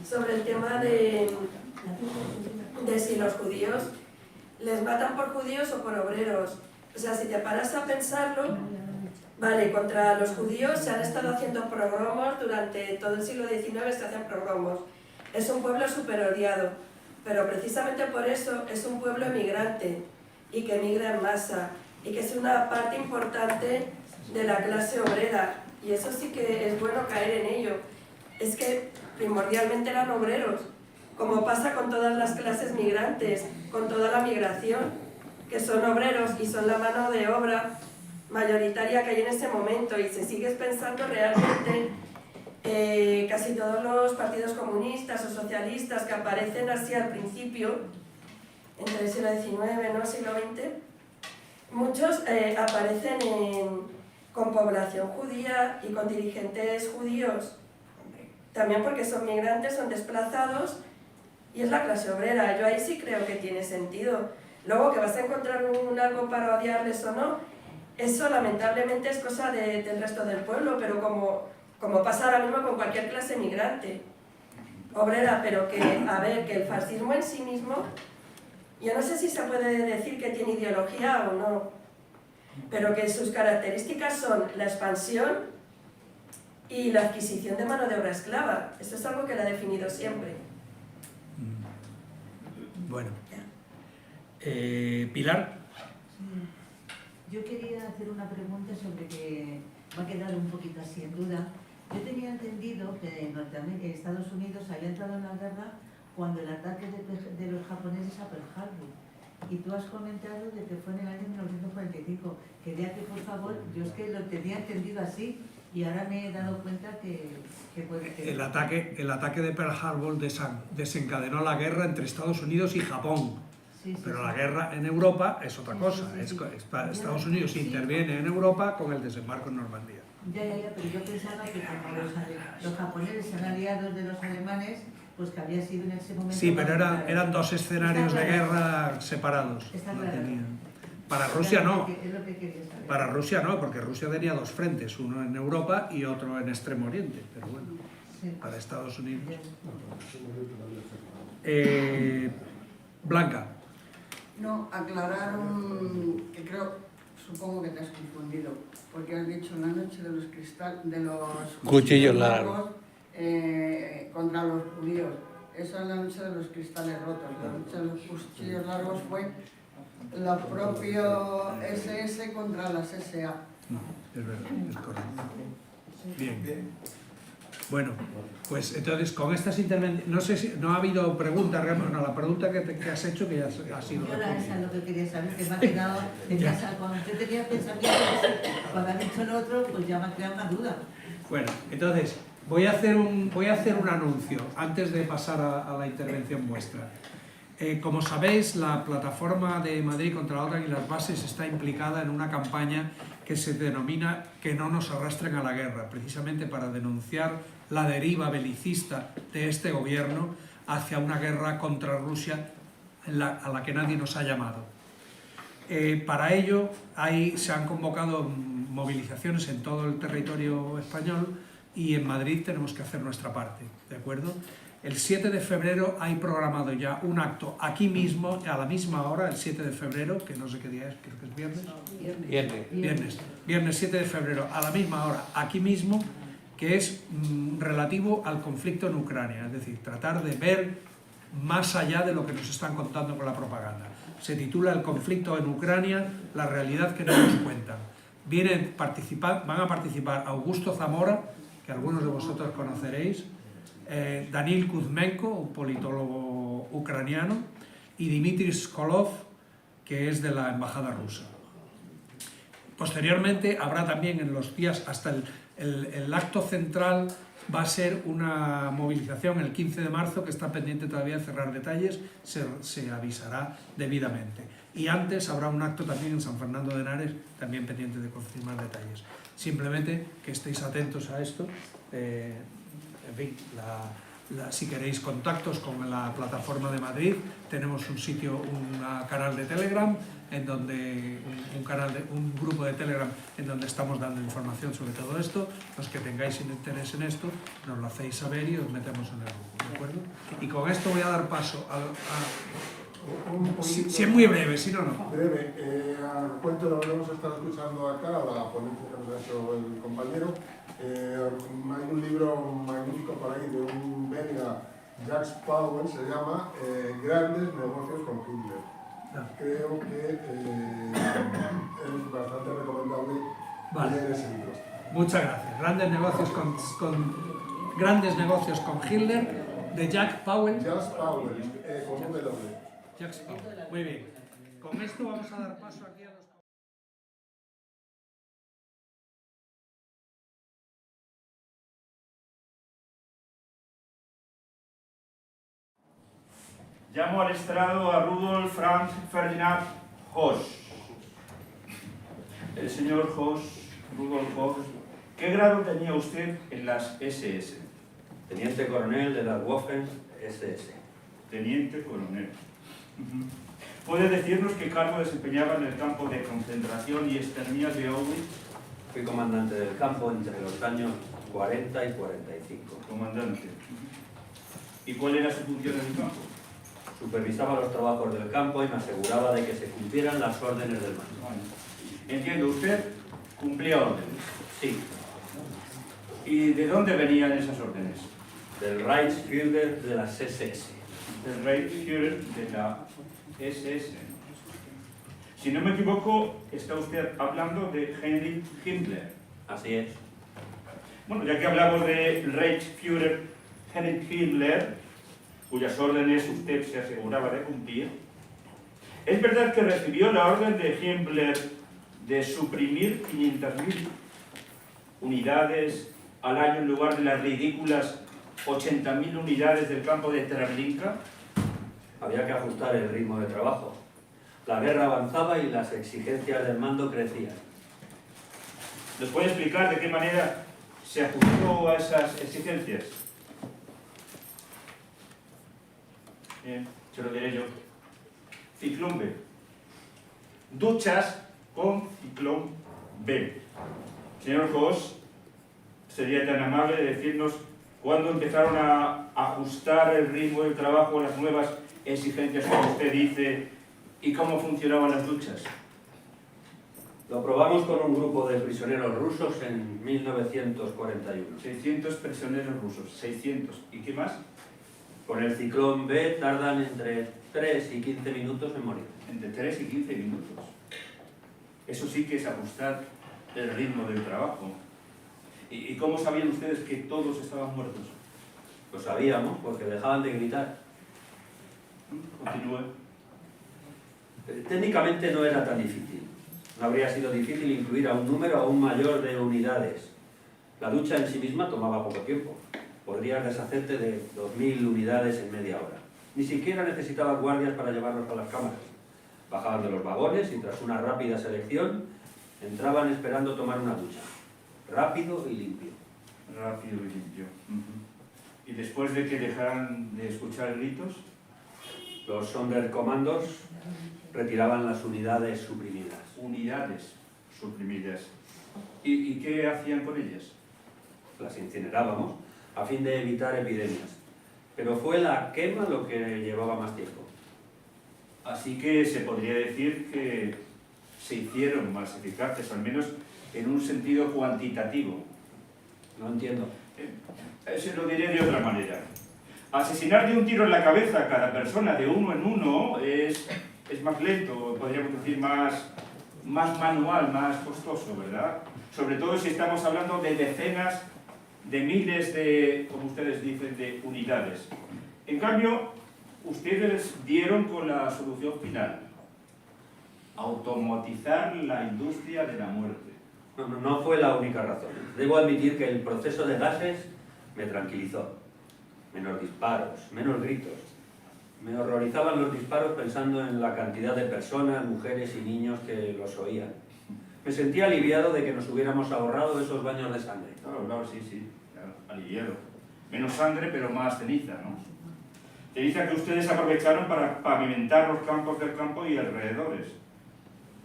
sobre el tema de si los judíos les matan por judíos o por obreros. O sea, si te paras a pensarlo, vale, contra los judíos se han estado haciendo pogromos durante todo el siglo XIX, se hacen pogromos. Es un pueblo súper odiado, pero precisamente por eso es un pueblo emigrante y que emigra en masa y que es una parte importante de la clase obrera, y eso sí que es bueno caer en ello. Es que primordialmente eran obreros, como pasa con todas las clases migrantes, con toda la migración, que son obreros y son la mano de obra mayoritaria que hay en ese momento. Y si sigues pensando realmente, casi todos los partidos comunistas o socialistas que aparecen así al principio, entre el siglo XIX, ¿no? Siglo XX, muchos aparecen con población judía y con dirigentes judíos, también porque son migrantes, son desplazados, y es la clase obrera. Yo ahí sí creo que tiene sentido. Luego que vas a encontrar algo para odiarles o no, eso lamentablemente es cosa del resto del pueblo, pero como pasa ahora mismo con cualquier clase migrante, obrera, pero que, a ver, que el fascismo en sí mismo, yo no sé si se puede decir que tiene ideología o no, pero que sus características son la expansión y la adquisición de mano de obra esclava. Eso es algo que la ha definido siempre. bueno. Pilar. Yo quería hacer una pregunta sobre que me ha quedado un poquito así en duda. Yo tenía entendido que Estados Unidos había entrado en la guerra cuando el ataque de los japoneses a Pearl Harbor. Y tú has comentado de que fue en el año 1945. Quería que, por favor, yo es que lo tenía entendido así y ahora me he dado cuenta que puede ser. El ataque de Pearl Harbor desencadenó la guerra entre Estados Unidos y Japón. Pero la guerra en Europa es otra cosa. Estados Unidos interviene en Europa con el desembarco en Normandía. Ya, pero yo pensaba que como los japoneses eran aliados de los alemanes, pues que había sido en ese momento... Sí, pero eran dos escenarios de guerra separados. Está claro. Para Rusia no. Es lo que quería saber. Para Rusia no, porque Rusia tenía dos frentes, uno en Europa y otro en Extremo Oriente. Pero bueno, para Estados Unidos... Blanca. No, aclarar que supongo que te has confundido, porque has dicho la noche de los cuchillos largos contra los judíos. Esa es la noche de los cristales rotos. La noche de los cuchillos largos fue la propia SS contra las SA. No, es verdad, es correcto. Bien. Bueno, pues entonces con estas intervenciones, no sé si no ha habido preguntas, no, la pregunta que has hecho que ya ha sido Yo respondida. esa es lo que quería saber, que me ha quedado, cuando usted tenía pensamientos, cuando ha dicho el otro, pues ya me ha creado una duda. Bueno, entonces voy a hacer un anuncio antes de pasar a la intervención vuestra. Como sabéis, la plataforma de Madrid contra la OTAN y las bases está implicada en una campaña que se denomina Que no nos arrastren a la guerra, precisamente para denunciar la deriva belicista de este gobierno hacia una guerra contra Rusia a la que nadie nos ha llamado. Para ello se han convocado movilizaciones en todo el territorio español y en Madrid tenemos que hacer nuestra parte, ¿de acuerdo? El 7 de febrero hay programado ya un acto aquí mismo, a la misma hora, el 7 de febrero, que no sé qué día es, creo que es viernes. Viernes 7 de febrero, a la misma hora, aquí mismo, que es relativo al conflicto en Ucrania, es decir, tratar de ver más allá de lo que nos están contando con la propaganda. Se titula El conflicto en Ucrania, la realidad que no nos cuentan. Van a participar Augusto Zamora, que algunos de vosotros conoceréis, Danil Kuzmenko, un politólogo ucraniano, y Dmitry Skolov, que es de la embajada rusa. Posteriormente habrá también en los días hasta el acto central, va a ser una movilización el 15 de marzo que está pendiente todavía de cerrar detalles, se avisará debidamente. Y antes habrá un acto también en San Fernando de Henares, también pendiente de confirmar detalles. Simplemente que estéis atentos a esto. En fin, si queréis contactos con la plataforma de Madrid, tenemos un canal de Telegram, en donde un grupo de Telegram en donde estamos dando información sobre todo esto. Los que tengáis interés en esto, nos lo hacéis saber y os metemos en el grupo, ¿de acuerdo? Y con esto voy a dar paso si es muy breve, si no, no. Breve, al cuento de lo que hemos estado escuchando acá, la ponencia que nos ha hecho el compañero, hay un libro magnífico por ahí de un belga, Jacques Pauwels, se llama Grandes negocios con Hitler. Creo que es bastante recomendable leer ese libro. Muchas gracias. Grandes negocios con Hitler, de Jacques Pauwels. Jacques Pauwels, con W. Jacques Pauwels. Muy bien. Con esto vamos a dar paso aquí a los... Llamo al estrado a Rudolf Franz Ferdinand Höss. El señor Höss, Rudolf Höss, ¿qué grado tenía usted en las SS? Teniente coronel de las Waffen SS. Teniente coronel. ¿Puede decirnos qué cargo desempeñaba en el campo de concentración y exterminio de Auschwitz? Fui comandante del campo entre los años 40 y 45. Comandante. ¿Y cuál era su función en el campo? Supervisaba los trabajos del campo y me aseguraba de que se cumplieran las órdenes del mando. Entiendo, ¿usted cumplía órdenes? Sí. ¿Y de dónde venían esas órdenes? Del Reichsführer de las SS. Del Reichsführer de la SS. Si no me equivoco, está usted hablando de Heinrich Himmler. Así es. Bueno, ya que hablamos de Reichsführer Heinrich Himmler, cuyas órdenes usted se aseguraba de cumplir, ¿es verdad que recibió la orden de Himmler de suprimir 500.000 unidades al año en lugar de las ridículas 80.000 unidades del campo de Treblinka? Había que ajustar el ritmo de trabajo. La guerra avanzaba y las exigencias del mando crecían. ¿Nos puede explicar de qué manera se ajustó a esas exigencias? Bien, se lo diré yo. Ciclón B. Duchas con ciclón B. Señor Höss, sería tan amable de decirnos ¿Cuándo empezaron a ajustar el ritmo del trabajo a las nuevas exigencias, como usted dice, y cómo funcionaban las duchas? Lo probamos con un grupo de prisioneros rusos en 1941. 600 prisioneros rusos, 600. ¿Y qué más? Con el ciclón B tardan entre 3 y 15 minutos en morir. Entre 3 y 15 minutos. Eso sí que es ajustar el ritmo del trabajo. ¿Y cómo sabían ustedes que todos estaban muertos? Lo sabíamos porque dejaban de gritar. Continúe. Técnicamente no era tan difícil. No habría sido difícil incluir a un número aún mayor de unidades. La ducha en sí misma tomaba poco tiempo. Podrías deshacerte de 2000 unidades en media hora. Ni siquiera necesitabas guardias para llevarlos a las cámaras. Bajaban de los vagones y tras una rápida selección entraban esperando tomar una ducha. Rápido y limpio. Rápido y limpio. ¿Y después de que dejaran de escuchar gritos? Los Sonderkommandos retiraban las unidades suprimidas. Unidades suprimidas. ¿Y qué hacían con ellas? Las incinerábamos a fin de evitar epidemias. Pero fue la quema lo que llevaba más tiempo. Así que se podría decir que se hicieron más eficaces, al menos en un sentido cuantitativo. No entiendo. Se lo diré de otra manera. Asesinar de un tiro en la cabeza a cada persona de uno en uno es más lento, podríamos decir más manual, más costoso, ¿verdad? Sobre todo si estamos hablando de decenas de miles de, como ustedes dicen, de unidades. En cambio, ustedes dieron con la solución final. Automatizar la industria de la muerte. No fue la única razón. Debo admitir que el proceso de gases me tranquilizó. Menos disparos, menos gritos. Me horrorizaban los disparos pensando en la cantidad de personas, mujeres y niños que los oían. Me sentía aliviado de que nos hubiéramos ahorrado esos baños de sangre. Claro, sí, claro, aliviado. Menos sangre, pero más ceniza, ¿no? Ceniza que ustedes aprovecharon para pavimentar los campos del campo y alrededores.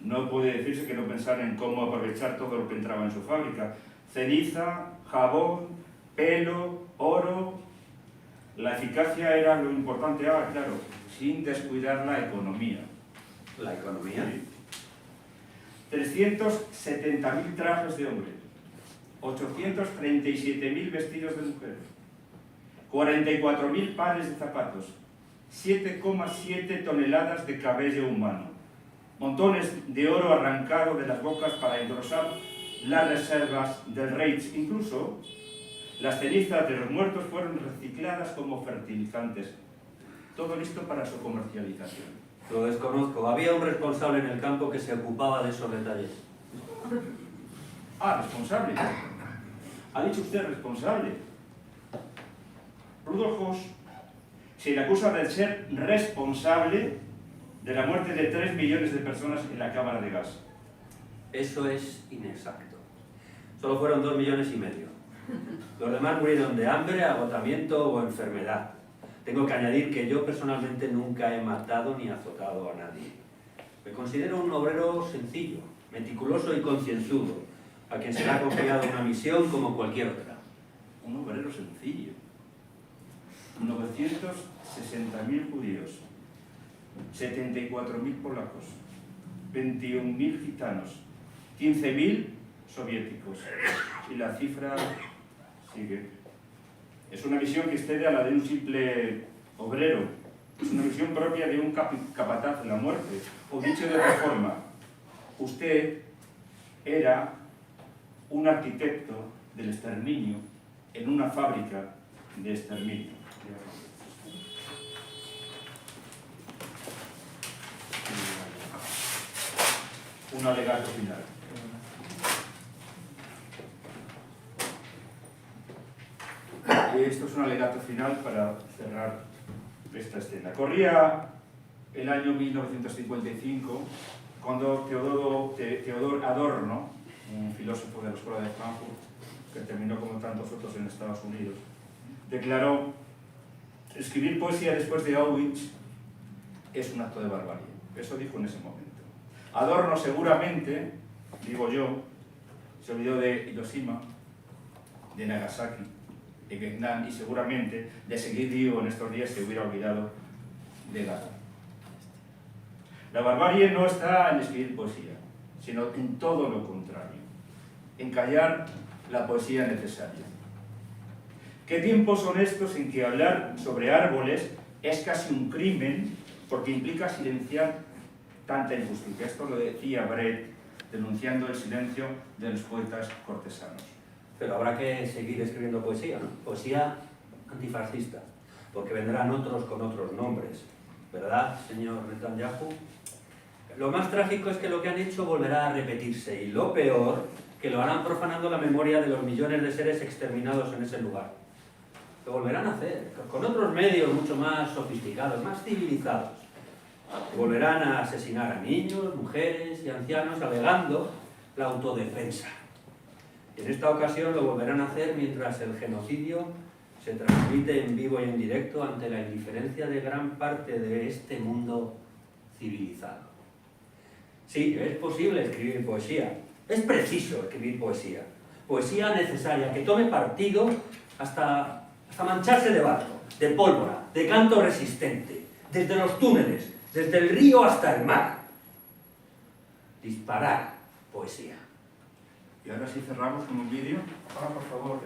No puede decirse que no pensaran en cómo aprovechar todo lo que entraba en su fábrica. Ceniza, jabón, pelo, oro. La eficacia era lo importante, claro, sin descuidar la economía. ¿La economía? Sí. 370.000 trajes de hombre, 837.000 vestidos de mujer, 44.000 pares de zapatos, 7,7 toneladas de cabello humano, montones de oro arrancado de las bocas para engrosar las reservas del Reich. Incluso las cenizas de los muertos fueron recicladas como fertilizantes. Todo listo para su comercialización. Lo desconozco. Había un responsable en el campo que se ocupaba de esos detalles. Responsable. Ha dicho usted responsable. Rudolf Höss se le acusa de ser responsable de la muerte de 3 millones de personas en la cámara de gas. Eso es inexacto. Solo fueron 2,5 millones. Los demás murieron de hambre, agotamiento o enfermedad. Tengo que añadir que yo personalmente nunca he matado ni azotado a nadie. Me considero un obrero sencillo, meticuloso y concienzudo, a quien se le ha confiado una misión como cualquier otra. Un obrero sencillo. 960.000 judíos, 74.000 polacos, 21.000 gitanos, 15.000 soviéticos. Y la cifra sigue. Es una visión que excede a la de un simple obrero. Es una visión propia de un capataz de la muerte. O dicho de otra forma, usted era un arquitecto del exterminio en una fábrica de exterminio. Un alegato final. Esto es un alegato final para cerrar esta escena. Corría el año 1955 cuando Theodor Adorno, un filósofo de la Escuela de Frankfurt, que terminó como tantos otros en Estados Unidos, declaró: escribir poesía después de Auschwitz es un acto de barbarie. Eso dijo en ese momento. Adorno seguramente, digo yo, se olvidó de Hiroshima, de Nagasaki, en Vietnam y seguramente de seguir vivo en estos días se hubiera olvidado de Gaza. La barbarie no está en escribir poesía, sino en todo lo contrario, en callar la poesía necesaria. ¿Qué tiempos son estos en que hablar sobre árboles es casi un crimen porque implica silenciar tanta injusticia? Esto lo decía Brett, denunciando el silencio de los poetas cortesanos. Pero habrá que seguir escribiendo poesía, ¿no? Poesía antifascista, porque vendrán otros con otros nombres, ¿verdad, señor Netanyahu? Lo más trágico es que lo que han hecho volverá a repetirse, y lo peor, que lo harán profanando la memoria de los millones de seres exterminados en ese lugar. Lo volverán a hacer, con otros medios mucho más sofisticados, más civilizados. Volverán a asesinar a niños, mujeres y ancianos alegando la autodefensa. En esta ocasión lo volverán a hacer mientras el genocidio se transmite en vivo y en directo ante la indiferencia de gran parte de este mundo civilizado. Sí, es posible escribir poesía, es preciso escribir poesía. Poesía necesaria, que tome partido hasta mancharse de barro, de pólvora, de canto resistente, desde los túneles, desde el río hasta el mar. Disparar poesía. Y ahora sí cerramos con un vídeo. Ahora, por favor,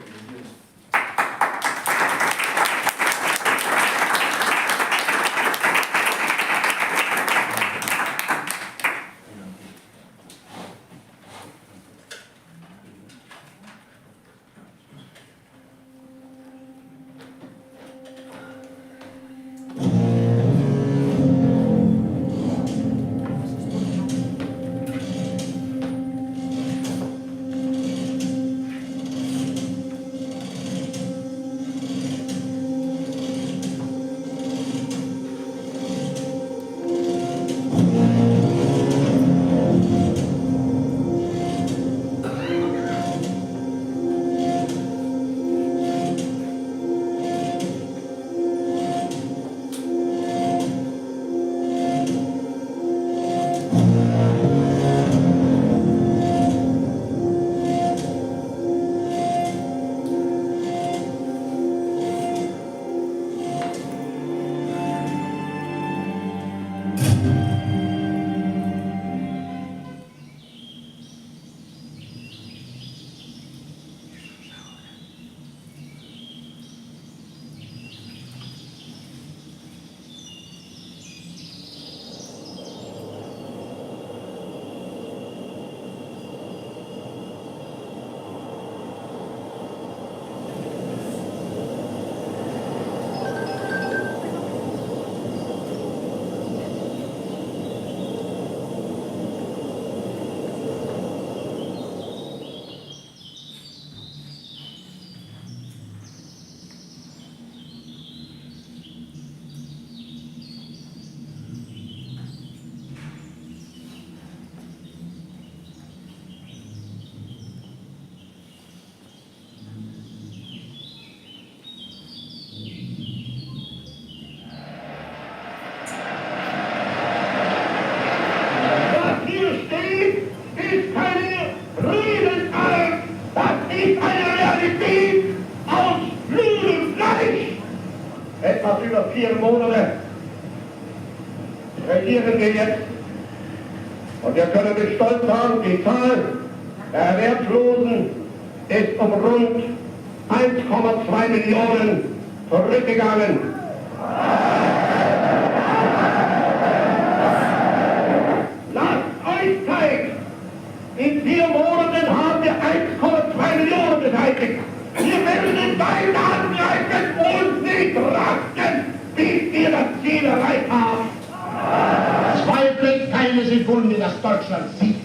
etwas über 4 Monate regieren wir jetzt. Und wir können mit Stolz sagen, die Zahl der Erwerbslosen ist um rund 1,2 Millionen zurückgegangen. Lasst euch Zeit! In 4 Monaten haben wir 1,2 Millionen beseitigt. Wir werden in beiden angreifen und nicht rasten, bis wir das Ziel erreicht haben. Zweifelt keine Sekunde, dass Deutschland siegt.